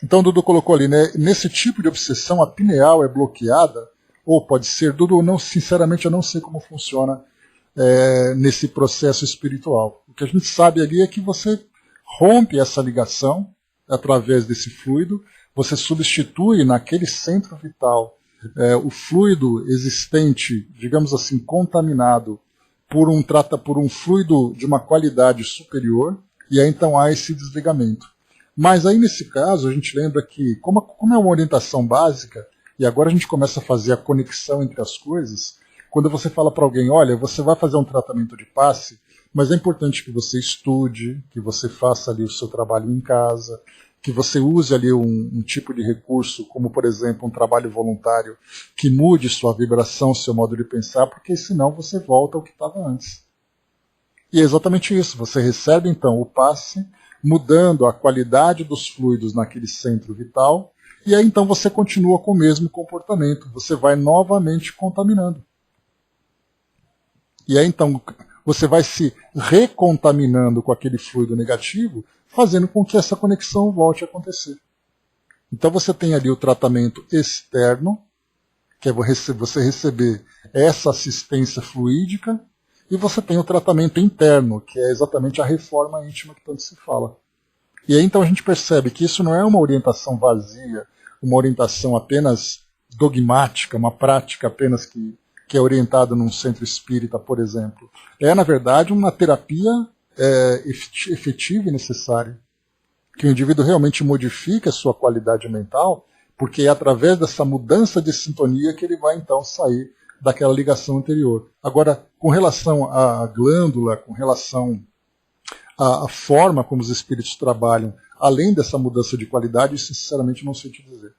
Então Dudu colocou ali, né, nesse tipo de obsessão a pineal é bloqueada, ou pode ser, Dudu, sinceramente eu não sei como funciona nesse processo espiritual. O que a gente sabe ali é que você rompe essa ligação através desse fluido, você substitui naquele centro vital o fluido existente, digamos assim, contaminado, por um fluido de uma qualidade superior, e aí então há esse desligamento. Mas aí nesse caso a gente lembra que, como é uma orientação básica, e agora a gente começa a fazer a conexão entre as coisas, quando você fala para alguém, olha, você vai fazer um tratamento de passe, mas é importante que você estude, que você faça ali o seu trabalho em casa, que você use ali um tipo de recurso, como por exemplo um trabalho voluntário, que mude sua vibração, seu modo de pensar, porque senão você volta ao que estava antes. E é exatamente isso, você recebe então o passe, mudando a qualidade dos fluidos naquele centro vital, e aí então você continua com o mesmo comportamento, você vai novamente contaminando. E aí então você vai se recontaminando com aquele fluido negativo, fazendo com que essa conexão volte a acontecer. Então você tem ali o tratamento externo, que é você receber essa assistência fluídica, e você tem o tratamento interno, que é exatamente a reforma íntima que tanto se fala. E aí então a gente percebe que isso não é uma orientação vazia, uma orientação apenas dogmática, uma prática apenas que é orientada num centro espírita, por exemplo. É, na verdade, uma terapia efetiva e necessária. Que o indivíduo realmente modifique a sua qualidade mental, porque é através dessa mudança de sintonia que ele vai então sair daquela ligação anterior. Agora, com relação à glândula, com relação à forma como os espíritos trabalham, além dessa mudança de qualidade, isso sinceramente não sei te dizer.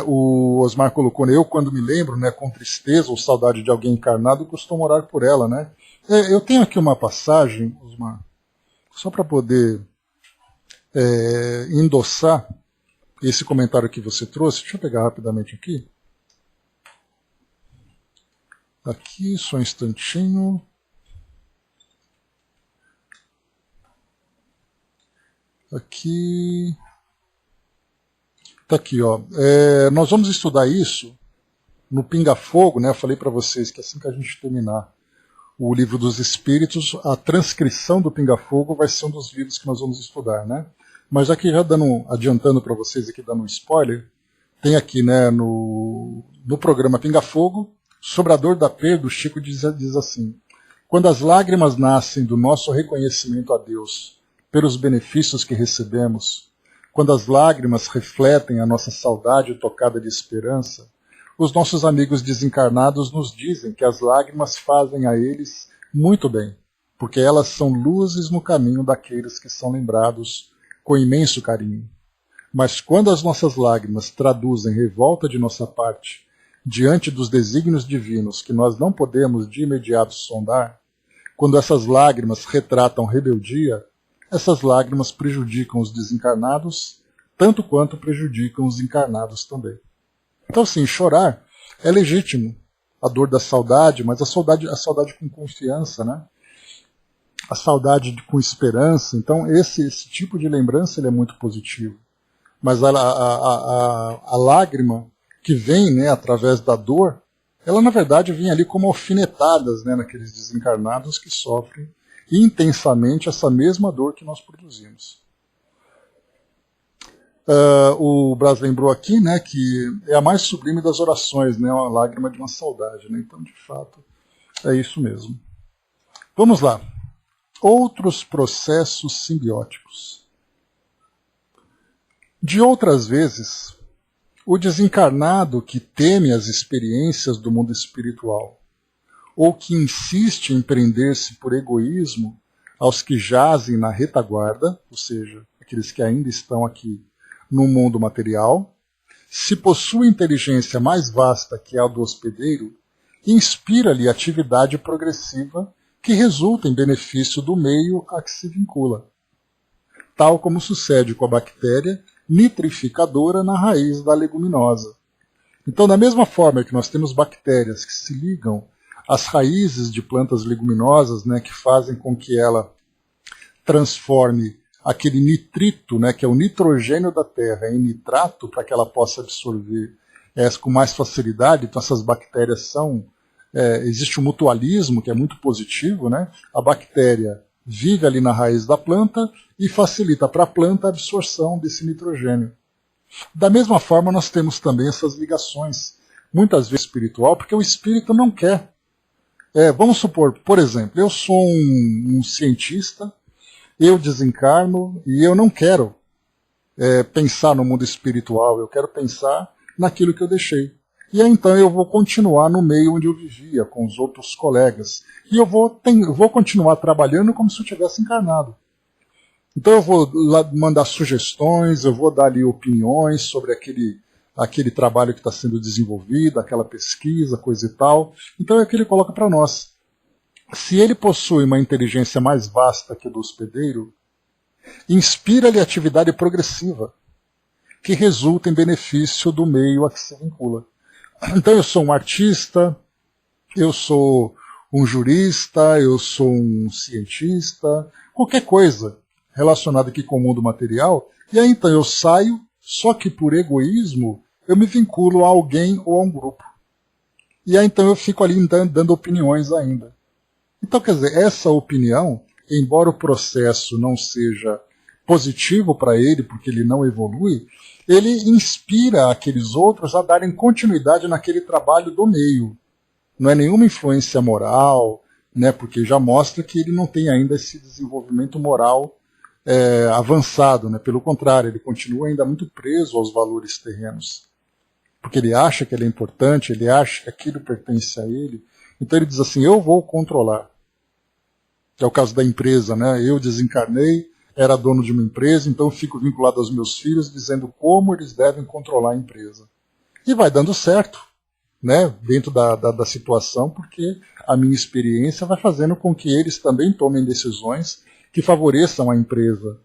O Osmar colocou, eu quando me lembro, né, com tristeza ou saudade de alguém encarnado, costumo orar por ela. Né? Eu tenho aqui uma passagem, Osmar, só para poder endossar esse comentário que você trouxe. Deixa eu pegar rapidamente aqui. Aqui, só um instantinho. Aqui. Tá aqui, ó. Nós vamos estudar isso no Pinga Fogo, né? Eu falei para vocês que assim que a gente terminar o Livro dos Espíritos, a transcrição do Pinga Fogo vai ser um dos livros que nós vamos estudar, né? Mas aqui já adiantando para vocês, aqui dando um spoiler, tem aqui, né, no programa Pinga Fogo, sobre a dor da perda, o Chico diz assim: quando as lágrimas nascem do nosso reconhecimento a Deus pelos benefícios que recebemos, quando as lágrimas refletem a nossa saudade tocada de esperança, os nossos amigos desencarnados nos dizem que as lágrimas fazem a eles muito bem, porque elas são luzes no caminho daqueles que são lembrados com imenso carinho. Mas quando as nossas lágrimas traduzem revolta de nossa parte diante dos desígnios divinos que nós não podemos de imediato sondar, quando essas lágrimas retratam rebeldia, essas lágrimas prejudicam os desencarnados, tanto quanto prejudicam os encarnados também. Então, sim, chorar é legítimo, a dor da saudade, mas a saudade com confiança, né? A saudade com esperança. Então, esse tipo de lembrança ele é muito positivo. Mas a lágrima que vem, né, através da dor, ela na verdade vem ali como alfinetadas, né, naqueles desencarnados que sofrem intensamente essa mesma dor que nós produzimos. O Brás lembrou aqui, né, que é a mais sublime das orações, né, uma lágrima de uma saudade. Né? Então, de fato, é isso mesmo. Vamos lá. Outros processos simbióticos. De outras vezes, o desencarnado que teme as experiências do mundo espiritual, ou que insiste em prender-se por egoísmo aos que jazem na retaguarda, ou seja, aqueles que ainda estão aqui no mundo material, se possui inteligência mais vasta que a do hospedeiro, inspira-lhe atividade progressiva que resulta em benefício do meio a que se vincula, tal como sucede com a bactéria nitrificadora na raiz da leguminosa. Então, da mesma forma que nós temos bactérias que se ligam às raízes de plantas leguminosas, né, que fazem com que ela transforme aquele nitrito, né, que é o nitrogênio da terra, em nitrato, para que ela possa absorver com mais facilidade. Então, essas bactérias existe um mutualismo que é muito positivo, né? A bactéria vive ali na raiz da planta e facilita para a planta a absorção desse nitrogênio. Da mesma forma, nós temos também essas ligações, muitas vezes espiritual, porque o espírito não quer. Vamos supor, por exemplo, eu sou um cientista, eu desencarno e eu não quero pensar no mundo espiritual, eu quero pensar naquilo que eu deixei. E aí, então eu vou continuar no meio onde eu vivia, com os outros colegas. E eu vou continuar trabalhando como se eu tivesse encarnado. Então eu vou mandar sugestões, eu vou dar ali opiniões sobre aquele trabalho que está sendo desenvolvido, aquela pesquisa, coisa e tal. Então é o que ele coloca para nós. Se ele possui uma inteligência mais vasta que a do hospedeiro, inspira-lhe atividade progressiva, que resulta em benefício do meio a que se vincula. Então eu sou um artista, eu sou um jurista, eu sou um cientista, qualquer coisa relacionada aqui com o mundo material, e aí então eu saio, só que por egoísmo eu me vinculo a alguém ou a um grupo. E aí então eu fico ali dando opiniões ainda. Então quer dizer, essa opinião, embora o processo não seja positivo para ele, porque ele não evolui, ele inspira aqueles outros a darem continuidade naquele trabalho do meio. Não é nenhuma influência moral, né, porque já mostra que ele não tem ainda esse desenvolvimento moral avançado. Né? Pelo contrário, ele continua ainda muito preso aos valores terrenos. Porque ele acha que ele é importante, ele acha que aquilo pertence a ele. Então ele diz assim, eu vou controlar. Que é o caso da empresa, né? Eu desencarnei, era dono de uma empresa, então fico vinculado aos meus filhos, dizendo como eles devem controlar a empresa. E vai dando certo, né, dentro da situação, porque a minha experiência vai fazendo com que eles também tomem decisões que favoreçam a empresa.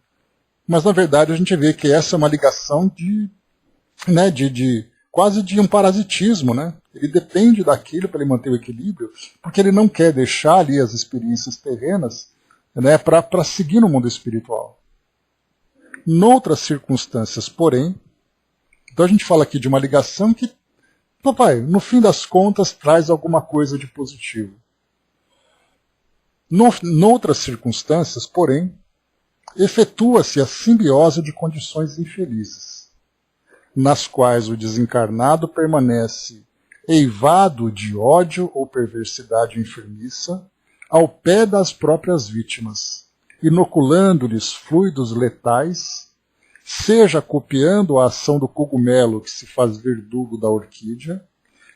Mas, na verdade, a gente vê que essa é uma ligação quase de um parasitismo. Né? Ele depende daquilo para ele manter o equilíbrio, porque ele não quer deixar ali as experiências terrenas, né, para seguir no mundo espiritual. Noutras circunstâncias, porém, então a gente fala aqui de uma ligação que, papai, no fim das contas, traz alguma coisa de positivo. Noutras circunstâncias, porém, efetua-se a simbiose de condições infelizes, nas quais o desencarnado permanece eivado de ódio ou perversidade enfermiça, ao pé das próprias vítimas, inoculando-lhes fluidos letais, seja copiando a ação do cogumelo que se faz verdugo da orquídea,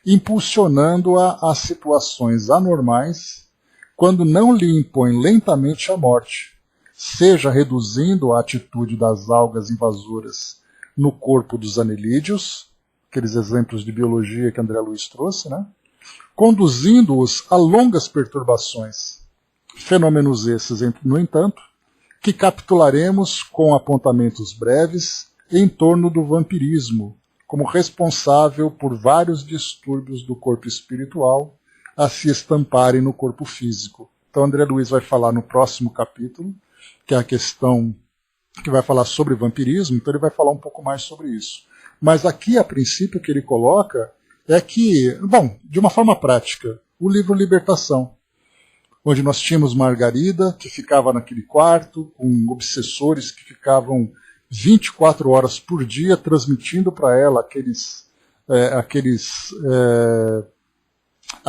impulsionando-a a situações anormais, quando não lhe impõe lentamente a morte, seja reduzindo a atitude das algas invasoras no corpo dos anelídeos, aqueles exemplos de biologia que André Luiz trouxe, né? Conduzindo-os a longas perturbações. Fenômenos esses, no entanto, que capitularemos com apontamentos breves em torno do vampirismo, como responsável por vários distúrbios do corpo espiritual a se estamparem no corpo físico. Então André Luiz vai falar no próximo capítulo, que é a questão que vai falar sobre vampirismo, então ele vai falar um pouco mais sobre isso. Mas aqui, a princípio, o que ele coloca é que, bom, de uma forma prática, o livro Libertação, onde nós tínhamos Margarida, que ficava naquele quarto, com obsessores que ficavam 24 horas por dia transmitindo para ela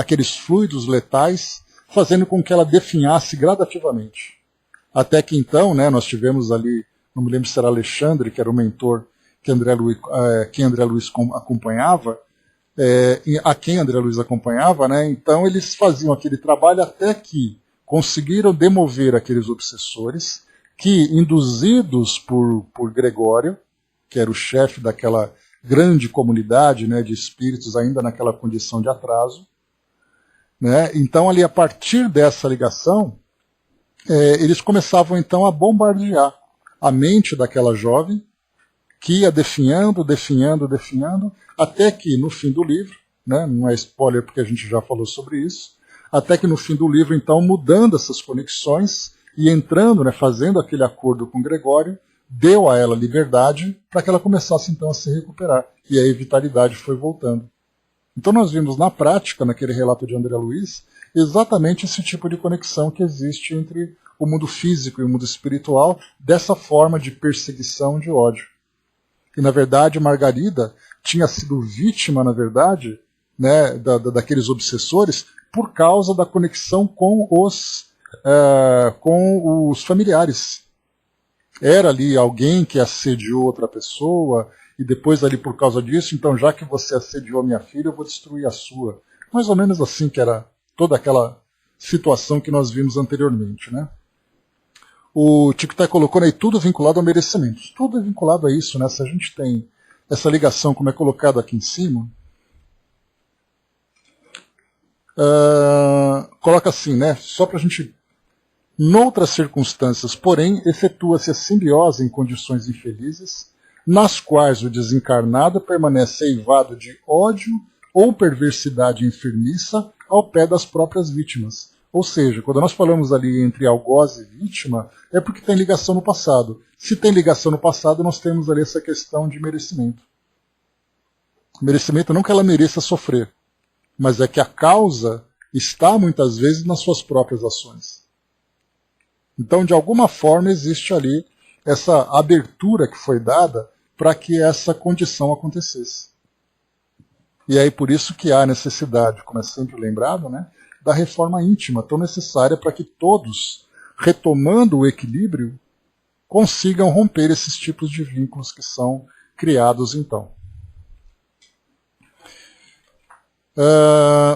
aqueles fluidos letais, fazendo com que ela definhasse gradativamente. Até que então, né, nós tivemos ali, não me lembro se era Alexandre, que era o mentor que André Luiz acompanhava, a quem André Luiz acompanhava, né? Então eles faziam aquele trabalho até que conseguiram demover aqueles obsessores, que, induzidos por Gregório, que era o chefe daquela grande comunidade, né, de espíritos ainda naquela condição de atraso, né? Então ali, a partir dessa ligação, eles começavam então a bombardear a mente daquela jovem, que ia definhando, até que no fim do livro, né, não é spoiler porque a gente já falou sobre isso, até que no fim do livro, então, mudando essas conexões e entrando, né, fazendo aquele acordo com Gregório, deu a ela liberdade para que ela começasse então a se recuperar. E aí a vitalidade foi voltando. Então nós vimos na prática, naquele relato de André Luiz, exatamente esse tipo de conexão que existe entre o mundo físico e o mundo espiritual dessa forma de perseguição, de ódio. E, na verdade, Margarida tinha sido vítima, na verdade, né, daqueles obsessores por causa da conexão com os familiares. Era ali alguém que assediou outra pessoa, e depois ali por causa disso, então já que você assediou a minha filha, eu vou destruir a sua. Mais ou menos assim que era toda aquela situação que nós vimos anteriormente, né? O Tic-Tac colocou aí tudo vinculado ao merecimento. Tudo é vinculado a isso, né? Se a gente tem essa ligação, como é colocado aqui em cima, coloca assim, né? Só para a gente... Noutras circunstâncias, porém, efetua-se a simbiose em condições infelizes, nas quais o desencarnado permanece eivado de ódio ou perversidade enfermiça ao pé das próprias vítimas. Ou seja, quando nós falamos ali entre algoz e vítima, é porque tem ligação no passado. Se tem ligação no passado, nós temos ali essa questão de merecimento. Merecimento não que ela mereça sofrer, mas é que a causa está muitas vezes nas suas próprias ações. Então, de alguma forma, existe ali essa abertura que foi dada para que essa condição acontecesse. E aí por isso que há necessidade, como é sempre lembrado, né, da reforma íntima, tão necessária para que todos, retomando o equilíbrio, consigam romper esses tipos de vínculos que são criados então.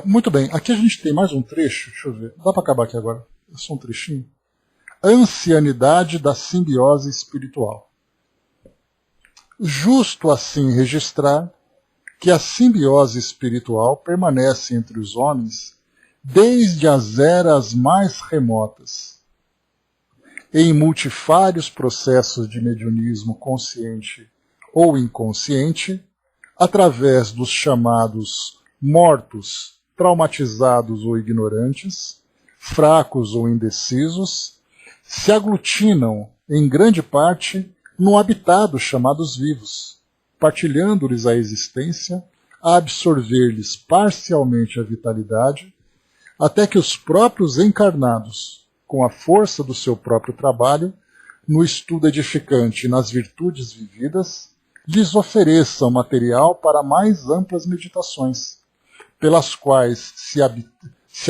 Muito bem, aqui a gente tem mais um trecho, deixa eu ver, dá para acabar aqui agora, é só um trechinho. Ancianidade da simbiose espiritual. Justo assim registrar que a simbiose espiritual permanece entre os homens desde as eras mais remotas, em multifários processos de mediunismo consciente ou inconsciente, através dos chamados mortos, traumatizados ou ignorantes, fracos ou indecisos, se aglutinam, em grande parte, no habitado chamados vivos, partilhando-lhes a existência, a absorver-lhes parcialmente a vitalidade, até que os próprios encarnados, com a força do seu próprio trabalho, no estudo edificante e nas virtudes vividas, lhes ofereçam material para mais amplas meditações, pelas quais se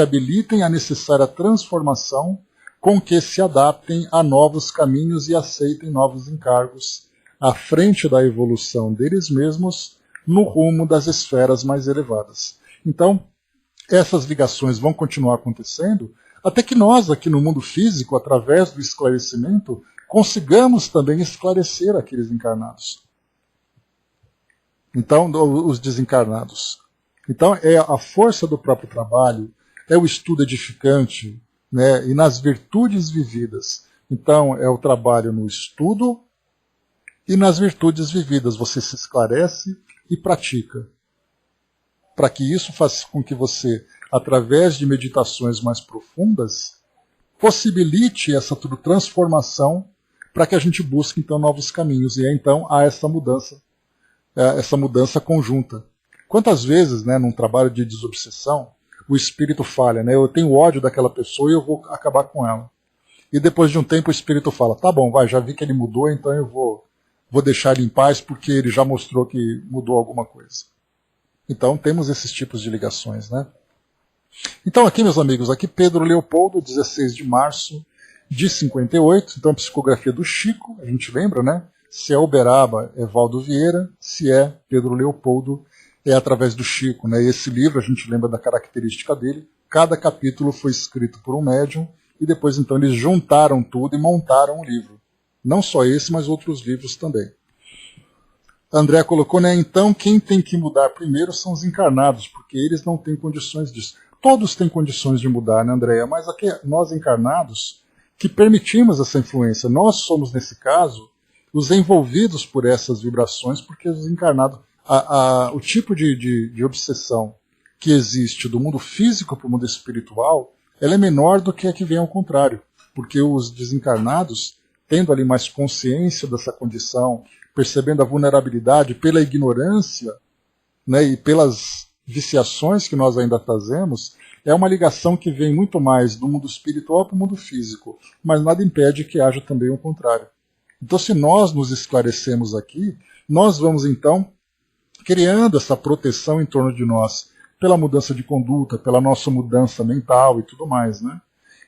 habilitem a necessária transformação, com que se adaptem a novos caminhos e aceitem novos encargos, à frente da evolução deles mesmos, no rumo das esferas mais elevadas. Então, essas ligações vão continuar acontecendo, até que nós, aqui no mundo físico, através do esclarecimento, consigamos também esclarecer aqueles encarnados. Então, os desencarnados. Então, é a força do próprio trabalho, é o estudo edificante, né, e nas virtudes vividas. Então, é o trabalho no estudo e nas virtudes vividas. Você se esclarece e pratica. Para que isso faça com que você, através de meditações mais profundas, possibilite essa transformação para que a gente busque, então, novos caminhos. E então há essa mudança conjunta. Quantas vezes, né, num trabalho de desobsessão, o espírito falha, né? Eu tenho ódio daquela pessoa e eu vou acabar com ela. E depois de um tempo o espírito fala, tá bom, já vi que ele mudou, então eu vou deixar ele em paz porque ele já mostrou que mudou alguma coisa. Então temos esses tipos de ligações, né? Então aqui, meus amigos, aqui Pedro Leopoldo, 16 de março de 58, então a psicografia do Chico, a gente lembra, né? Se é Uberaba, é Valdo Vieira, se é Pedro Leopoldo, é através do Chico, né? E esse livro, a gente lembra da característica dele, cada capítulo foi escrito por um médium, e depois então eles juntaram tudo e montaram um livro. Não só esse, mas outros livros também. André colocou, né? Então quem tem que mudar primeiro são os encarnados, porque eles não têm condições disso. Todos têm condições de mudar, né, Andréia? Mas aqui nós encarnados que permitimos essa influência. Nós somos, nesse caso, os envolvidos por essas vibrações, porque os encarnados... o tipo de obsessão que existe do mundo físico para o mundo espiritual, ela é menor do que a que vem ao contrário, porque os desencarnados, tendo ali mais consciência dessa condição, percebendo a vulnerabilidade pela ignorância, né, e pelas viciações que nós ainda trazemos, É uma ligação que vem muito mais do mundo espiritual para o mundo físico, mas nada impede que haja também o contrário. Então, se nós nos esclarecemos aqui, nós vamos então criando essa proteção em torno de nós, pela mudança de conduta, pela nossa mudança mental e tudo mais, né?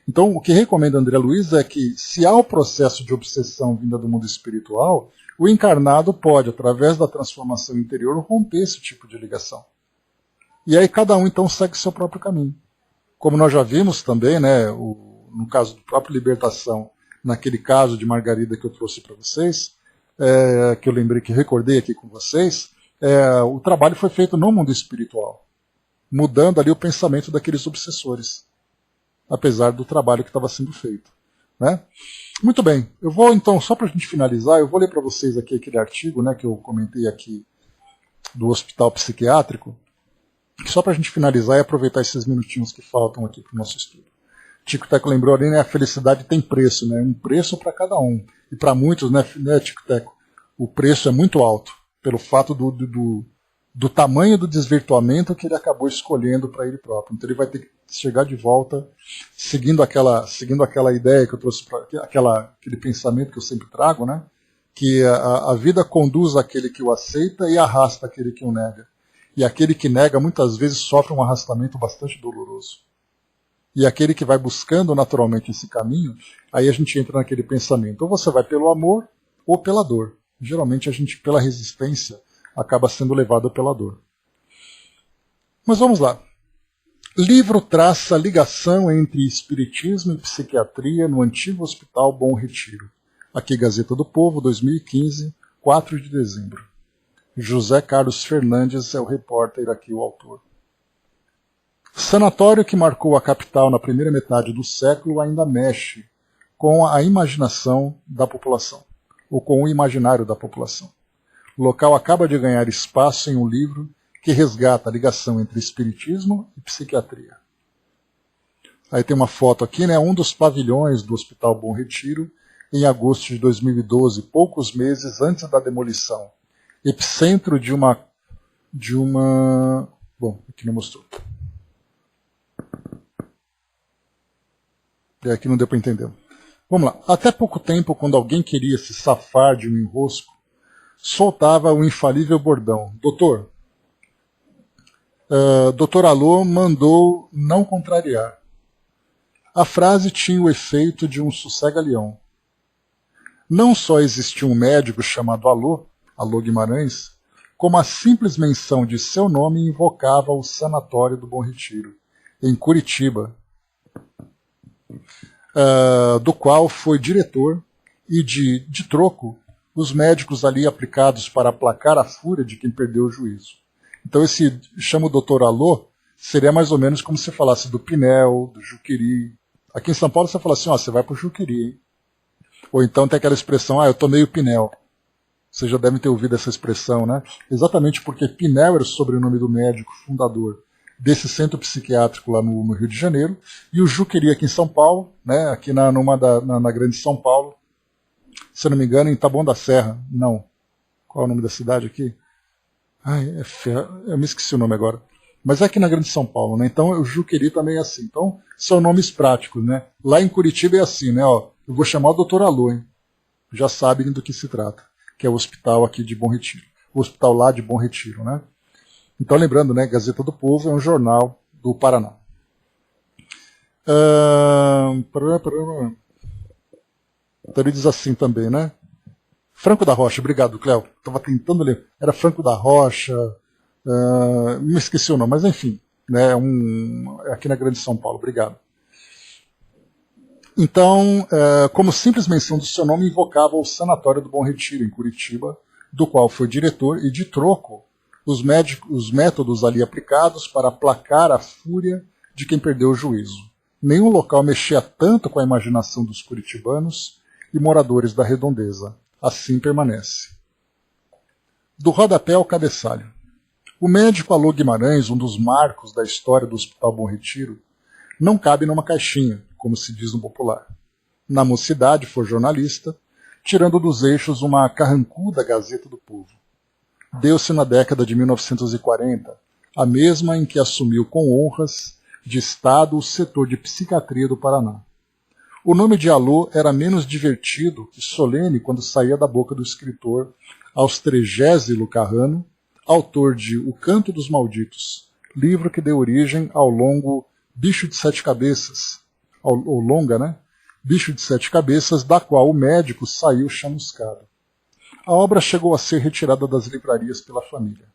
Então, o que recomenda André Luiz é que, se há o processo de obsessão vinda do mundo espiritual, o encarnado pode, através da transformação interior, romper esse tipo de ligação. E aí cada um, então, segue seu próprio caminho. Como nós já vimos também, né, no caso do próprio Libertação, naquele caso de Margarida que eu trouxe para vocês, que eu lembrei, que recordei aqui com vocês, o trabalho foi feito no mundo espiritual, mudando ali o pensamento daqueles obsessores, apesar do trabalho que estava sendo feito, né? Muito bem, eu vou então, só para a gente finalizar, eu vou ler para vocês aqui aquele artigo, né, que eu comentei aqui do Hospital Psiquiátrico, só para a gente finalizar e aproveitar esses minutinhos que faltam aqui para o nosso estudo. Tico Teco lembrou ali, né, a felicidade tem preço, né, um preço para cada um. E para muitos, né, Tico Teco, o preço é muito alto, pelo fato do tamanho do desvirtuamento que ele acabou escolhendo para ele próprio. Então ele vai ter que chegar de volta, seguindo aquela ideia que eu trouxe, aquele pensamento que eu sempre trago, né, que a vida conduz aquele que o aceita e arrasta aquele que o nega. E aquele que nega muitas vezes sofre um arrastamento bastante doloroso. E aquele que vai buscando naturalmente esse caminho, aí a gente entra naquele pensamento. Ou você vai pelo amor ou pela dor. Geralmente a gente, pela resistência, acaba sendo levado pela dor. Mas vamos lá. Livro traça a ligação entre espiritismo e psiquiatria no antigo Hospital Bom Retiro. Aqui Gazeta do Povo, 2015, 4 de dezembro. José Carlos Fernandes é o repórter aqui, o autor. Sanatório que marcou a capital na primeira metade do século ainda mexe com a imaginação da população, ou com o imaginário da população. O local acaba de ganhar espaço em um livro que resgata a ligação entre espiritismo e psiquiatria. Aí tem uma foto aqui, né, um dos pavilhões do Hospital Bom Retiro, em agosto de 2012, poucos meses antes da demolição. Epicentro de uma... Bom, aqui não mostrou. Aqui não deu para entender. Vamos lá. Até pouco tempo, quando alguém queria se safar de um enrosco, soltava o infalível bordão. Doutor, Dr. Alô mandou não contrariar. A frase tinha o efeito de um sossega-leão. Não só existia um médico chamado Alô Guimarães, como a simples menção de seu nome invocava o Sanatório do Bom Retiro, em Curitiba, do qual foi diretor, e de troco, os médicos ali aplicados para aplacar a fúria de quem perdeu o juízo. Então esse chama o doutor Alô seria mais ou menos como se falasse do Pinel, do Juqueri. Aqui em São Paulo você fala assim, você vai pro Juqueri, hein? Ou então tem aquela expressão, eu tomei o Pinel. Vocês já devem ter ouvido essa expressão, né? Exatamente porque Pinel era o sobrenome do médico fundador desse centro psiquiátrico lá no Rio de Janeiro, e o Juqueri aqui em São Paulo, né, aqui na grande São Paulo, se eu não me engano, em Taboão da Serra, não. Qual é o nome da cidade aqui? Eu me esqueci o nome agora. Mas é aqui na grande São Paulo, né? Então o Juqueri também é assim. Então são nomes práticos, né? Lá em Curitiba é assim, né? Eu vou chamar o doutor Alô, hein? Já sabem do que se trata, que é o hospital aqui de Bom Retiro. O hospital lá de Bom Retiro, né? Então, lembrando, né, Gazeta do Povo é um jornal do Paraná. Então ele diz assim também, né? Franco da Rocha, obrigado, Cléo. Estava tentando ler. Era Franco da Rocha, me esqueci o nome, mas enfim, né, aqui na Grande São Paulo, obrigado. Então, como simples menção do seu nome, invocava o Sanatório do Bom Retiro, em Curitiba, do qual foi diretor, e de troco, os métodos ali aplicados para aplacar a fúria de quem perdeu o juízo. Nenhum local mexia tanto com a imaginação dos curitibanos e moradores da redondeza. Assim permanece. Do rodapé ao cabeçalho. O médico Alô Guimarães, um dos marcos da história do Hospital Bom Retiro, não cabe numa caixinha, como se diz no popular. Na mocidade foi jornalista, tirando dos eixos uma carrancuda Gazeta do Povo. Deu-se na década de 1940, a mesma em que assumiu com honras de Estado o setor de psiquiatria do Paraná. O nome de Alô era menos divertido e solene quando saía da boca do escritor Austrégésilo Carrano, autor de O Canto dos Malditos, livro que deu origem ao longo Bicho de Sete Cabeças, ao longa, né? Bicho de Sete Cabeças, da qual o médico saiu chamuscado. A obra chegou a ser retirada das livrarias pela família.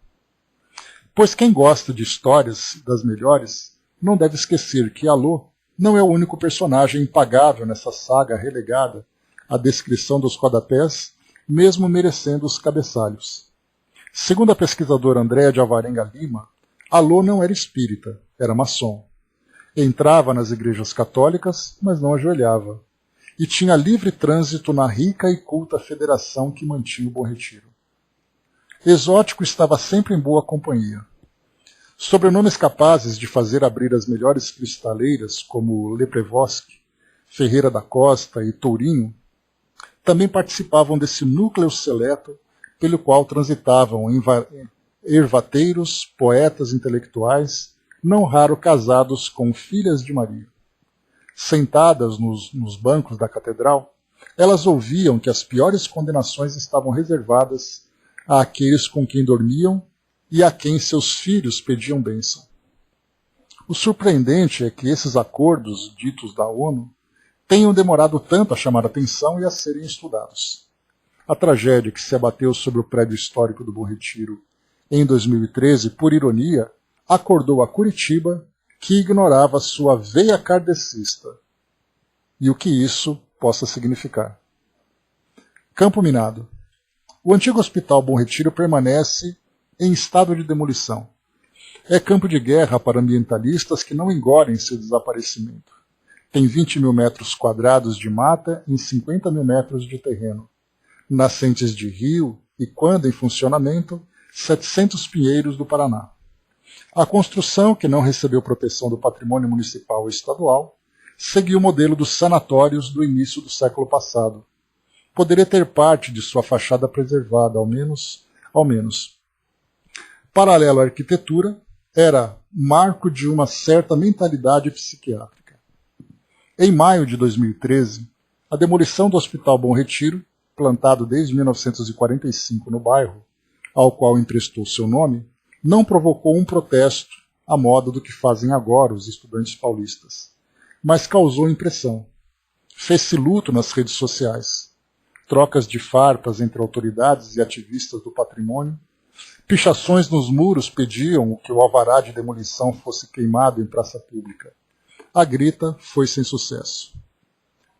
Pois quem gosta de histórias das melhores não deve esquecer que Alô não é o único personagem impagável nessa saga relegada à descrição dos rodapés, mesmo merecendo os cabeçalhos. Segundo a pesquisadora Andréa de Alvarenga Lima, Alô não era espírita, era maçom. Entrava nas igrejas católicas, mas não ajoelhava, e tinha livre trânsito na rica e culta federação que mantinha o Bom Retiro. Exótico estava sempre em boa companhia. Sobrenomes capazes de fazer abrir as melhores cristaleiras, como Leprevoski, Ferreira da Costa e Tourinho, também participavam desse núcleo seleto pelo qual transitavam ervateiros, poetas intelectuais, não raro casados com filhas de Maria. Sentadas nos bancos da catedral, elas ouviam que as piores condenações estavam reservadas àqueles com quem dormiam e a quem seus filhos pediam bênção. O surpreendente é que esses acordos, ditos da ONU, tenham demorado tanto a chamar atenção e a serem estudados. A tragédia que se abateu sobre o prédio histórico do Bom Retiro em 2013, por ironia, acordou a Curitiba, que ignorava sua veia kardecista e o que isso possa significar. Campo Minado. O antigo Hospital Bom Retiro permanece em estado de demolição. É campo de guerra para ambientalistas que não engolem seu desaparecimento. Tem 20 mil metros quadrados de mata em 50 mil metros de terreno. Nascentes de rio e, quando em funcionamento, 700 pinheiros do Paraná. A construção, que não recebeu proteção do patrimônio municipal ou estadual, seguiu o modelo dos sanatórios do início do século passado. Poderia ter parte de sua fachada preservada, ao menos. Paralelo à arquitetura, era marco de uma certa mentalidade psiquiátrica. Em maio de 2013, a demolição do Hospital Bom Retiro, plantado desde 1945 no bairro, ao qual emprestou seu nome, não provocou um protesto à moda do que fazem agora os estudantes paulistas, mas causou impressão. Fez-se luto nas redes sociais, trocas de farpas entre autoridades e ativistas do patrimônio, pichações nos muros pediam que o alvará de demolição fosse queimado em praça pública. A grita foi sem sucesso.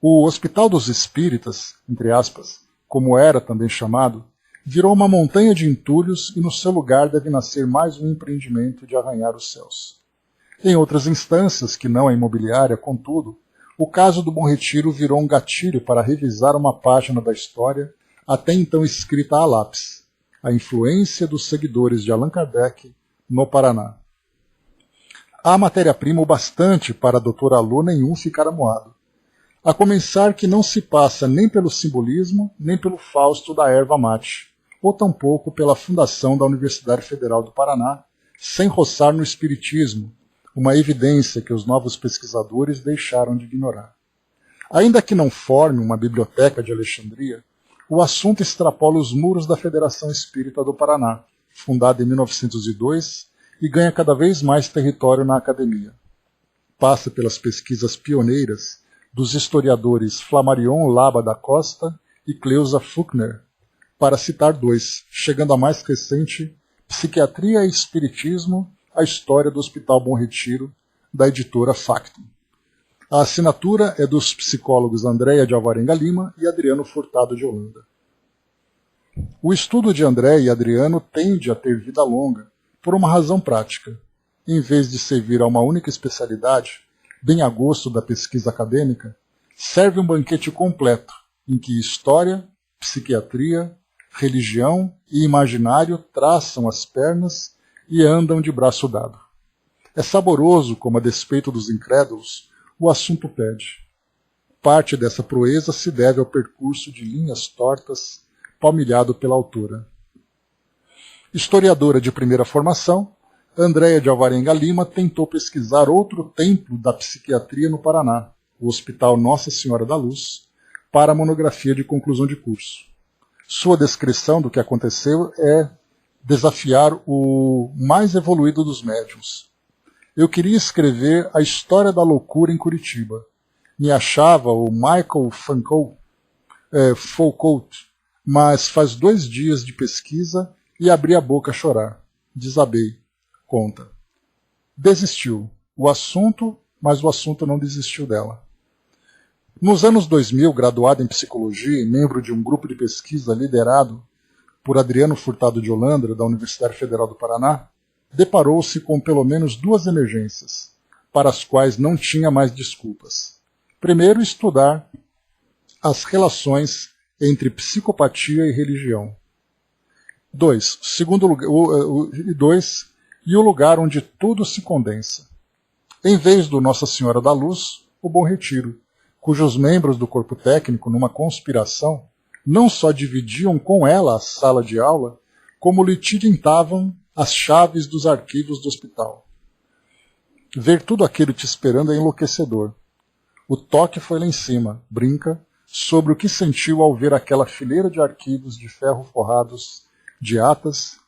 O Hospital dos Espíritas, entre aspas, como era também chamado, virou uma montanha de entulhos e no seu lugar deve nascer mais um empreendimento de arranhar os céus. Em outras instâncias, que não a imobiliária, contudo, o caso do Bom Retiro virou um gatilho para revisar uma página da história até então escrita a lápis, a influência dos seguidores de Allan Kardec no Paraná. Há matéria-prima o bastante para a doutora Alô nenhum ficar amuado. A começar que não se passa nem pelo simbolismo, nem pelo Fausto da erva mate, ou tampouco pela fundação da Universidade Federal do Paraná, sem roçar no espiritismo, uma evidência que os novos pesquisadores deixaram de ignorar. Ainda que não forme uma biblioteca de Alexandria, o assunto extrapola os muros da Federação Espírita do Paraná, fundada em 1902, e ganha cada vez mais território na academia. Passa pelas pesquisas pioneiras dos historiadores Flammarion Laba da Costa e Cleusa Fuchner, para citar dois, chegando à mais recente, Psiquiatria e Espiritismo, a história do Hospital Bom Retiro, da editora Factum. A assinatura é dos psicólogos Andréa de Alvarenga Lima e Adriano Furtado de Holanda. O estudo de André e Adriano tende a ter vida longa por uma razão prática. Em vez de servir a uma única especialidade, bem a gosto da pesquisa acadêmica, serve um banquete completo, em que história, psiquiatria, religião e imaginário traçam as pernas e andam de braço dado. É saboroso como, a despeito dos incrédulos, o assunto pede. Parte dessa proeza se deve ao percurso de linhas tortas palmilhado pela autora. Historiadora de primeira formação, Andréia de Alvarenga Lima tentou pesquisar outro templo da psiquiatria no Paraná, o Hospital Nossa Senhora da Luz, para a monografia de conclusão de curso. Sua descrição do que aconteceu é desafiar o mais evoluído dos médiuns. Eu queria escrever a história da loucura em Curitiba. Me achava o Michael Foucault, mas faz 2 dias de pesquisa e abri a boca a chorar. Desabei. Conta. Desistiu. Mas o assunto não desistiu dela. Nos anos 2000, graduado em psicologia e membro de um grupo de pesquisa liderado por Adriano Furtado de Holanda, da Universidade Federal do Paraná, deparou-se com pelo menos 2 emergências, para as quais não tinha mais desculpas. Primeiro, estudar as relações entre psicopatia e religião. 2. E o lugar onde tudo se condensa. Em vez do Nossa Senhora da Luz, o Bom Retiro, cujos membros do corpo técnico, numa conspiração, não só dividiam com ela a sala de aula, como lhe tilintavam as chaves dos arquivos do hospital. Ver tudo aquilo te esperando é enlouquecedor. O toque foi lá em cima, brinca, sobre o que sentiu ao ver aquela fileira de arquivos de ferro forrados de atas,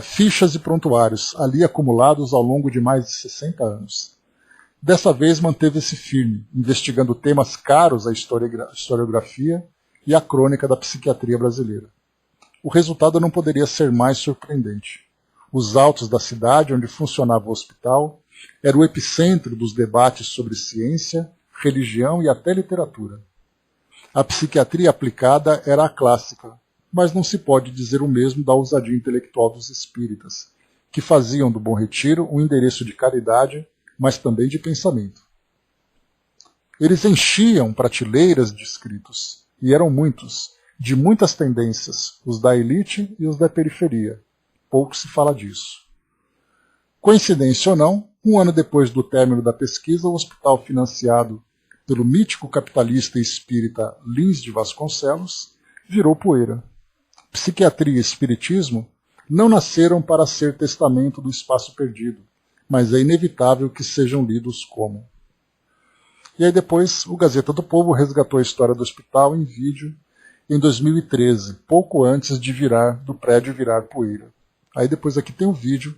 fichas e prontuários, ali acumulados ao longo de mais de 60 anos. Dessa vez manteve-se firme, investigando temas caros à historiografia e à crônica da psiquiatria brasileira. O resultado não poderia ser mais surpreendente. Os altos da cidade onde funcionava o hospital era o epicentro dos debates sobre ciência, religião e até literatura. A psiquiatria aplicada era a clássica, mas não se pode dizer o mesmo da ousadia intelectual dos espíritas, que faziam do Bom Retiro um endereço de caridade, mas também de pensamento. Eles enchiam prateleiras de escritos, e eram muitos, de muitas tendências, os da elite e os da periferia. Pouco se fala disso. Coincidência ou não, 1 ano depois do término da pesquisa, o hospital financiado pelo mítico capitalista e espírita Lins de Vasconcelos virou poeira. Psiquiatria e espiritismo não nasceram para ser testamento do espaço perdido, mas é inevitável que sejam lidos como. E aí depois o Gazeta do Povo resgatou a história do hospital em vídeo em 2013, pouco antes do prédio virar poeira. Aí depois aqui tem um vídeo,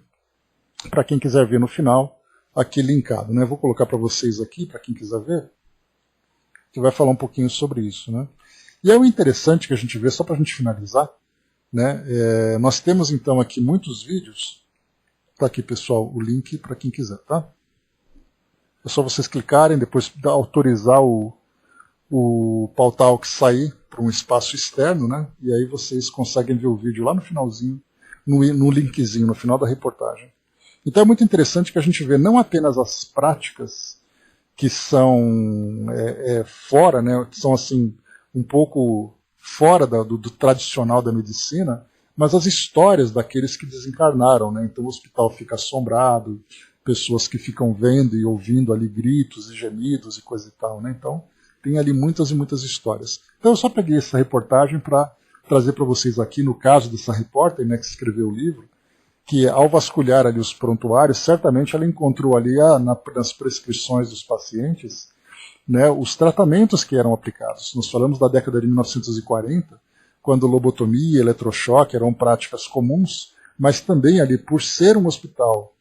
para quem quiser ver no final, aqui linkado. Né? Vou colocar para vocês aqui, para quem quiser ver, que vai falar um pouquinho sobre isso. Né? E é o interessante que a gente vê, só para a gente finalizar, né? Nós temos então aqui muitos vídeos. Está aqui, pessoal, o link para quem quiser. Tá? É só vocês clicarem, depois autorizar o Pautalk sair para um espaço externo, né? E aí vocês conseguem ver o vídeo lá no finalzinho, no linkzinho, no final da reportagem. Então é muito interessante que a gente vê não apenas as práticas que são fora, né, que são assim um pouco fora do tradicional da medicina, mas as histórias daqueles que desencarnaram. Né? Então o hospital fica assombrado, pessoas que ficam vendo e ouvindo ali gritos e gemidos e coisa e tal. Né? Então tem ali muitas e muitas histórias. Então eu só peguei essa reportagem para trazer para vocês aqui, no caso dessa repórter, né, que escreveu o livro, que ao vasculhar ali os prontuários, certamente ela encontrou ali nas prescrições dos pacientes, né, os tratamentos que eram aplicados. Nós falamos da década de 1940, quando lobotomia e eletrochoque eram práticas comuns, mas também ali, por ser um hospital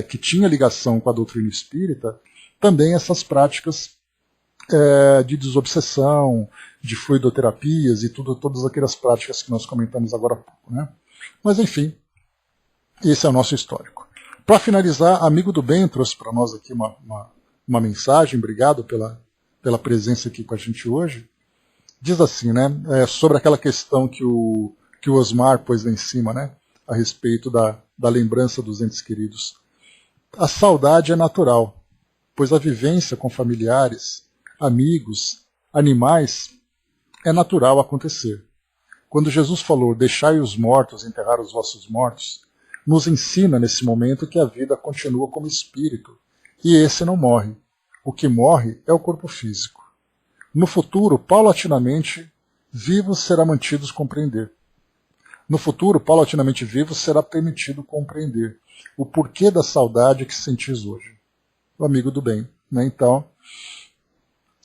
que tinha ligação com a doutrina espírita, também essas práticas de desobsessão, de fluidoterapias e todas aquelas práticas que nós comentamos agora há pouco. Né? Mas enfim, esse é o nosso histórico. Para finalizar, Amigo do Bem trouxe para nós aqui uma mensagem, obrigado pela presença aqui com a gente hoje. Diz assim, né, sobre aquela questão que o Osmar pôs lá em cima, né, a respeito da lembrança dos entes queridos. A saudade é natural, pois a vivência com familiares, amigos, animais, é natural acontecer. Quando Jesus falou, deixai os mortos enterrar os vossos mortos, nos ensina nesse momento que a vida continua como espírito, e esse não morre. O que morre é o corpo físico. No futuro, paulatinamente, vivos serão mantidos compreender. No futuro, paulatinamente vivo, será permitido compreender o porquê da saudade que sentis hoje. O amigo do bem. Né? Então,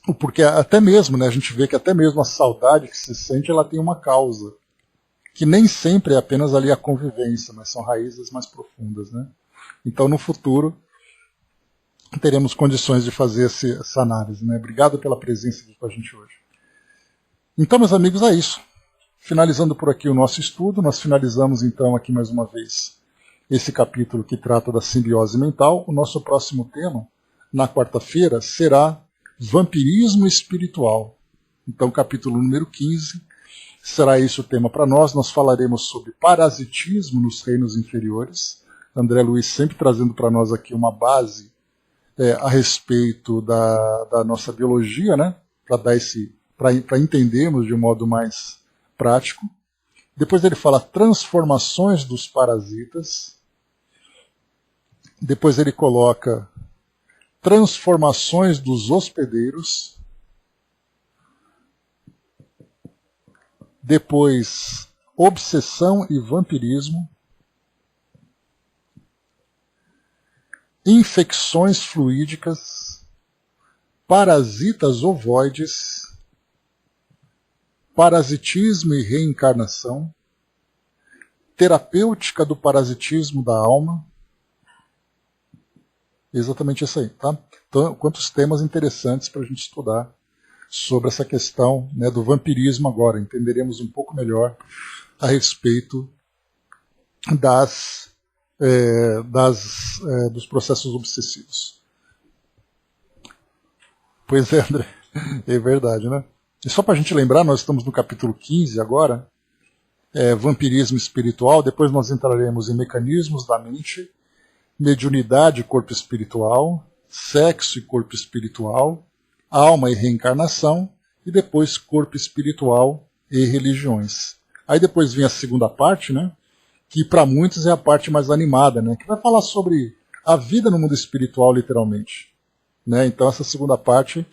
o porquê, até mesmo, né, a gente vê que até mesmo a saudade que se sente, ela tem uma causa, que nem sempre é apenas ali a convivência, mas são raízes mais profundas. Né? Então, no futuro, teremos condições de fazer essa análise. Né? Obrigado pela presença aqui com a gente hoje. Então, meus amigos, é isso. Finalizando por aqui o nosso estudo, nós finalizamos então aqui mais uma vez esse capítulo que trata da simbiose mental. O nosso próximo tema, na quarta-feira, será vampirismo espiritual. Então, capítulo número 15, será esse o tema para nós. Nós falaremos sobre parasitismo nos reinos inferiores. André Luiz sempre trazendo para nós aqui uma base a respeito da nossa biologia, né? Para entendermos de um modo mais prático. Depois ele fala transformações dos parasitas. Depois ele coloca transformações dos hospedeiros. Depois obsessão e vampirismo. Infecções fluídicas. Parasitas ovoides. Parasitismo e reencarnação, terapêutica do parasitismo da alma. Exatamente isso aí, tá? Então, quantos temas interessantes para a gente estudar sobre essa questão, né, do vampirismo agora. Entenderemos um pouco melhor a respeito dos processos obsessivos. Pois é, André, é verdade, né? E só para a gente lembrar, nós estamos no capítulo 15 agora, vampirismo espiritual, depois nós entraremos em mecanismos da mente, mediunidade e corpo espiritual, sexo e corpo espiritual, alma e reencarnação, e depois corpo espiritual e religiões. Aí depois vem a segunda parte, né, que para muitos é a parte mais animada, né, que vai falar sobre a vida no mundo espiritual, literalmente. Né? Então essa segunda parte,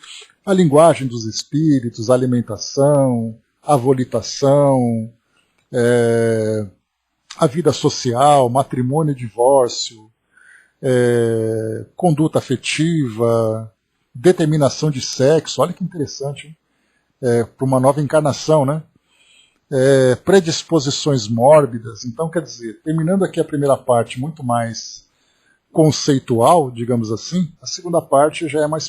a linguagem dos espíritos, a alimentação, a volitação, a vida social, matrimônio e divórcio, conduta afetiva, determinação de sexo, olha que interessante, para uma nova encarnação, né? Predisposições mórbidas. Então, quer dizer, terminando aqui a primeira parte muito mais conceitual, digamos assim, a segunda parte já é mais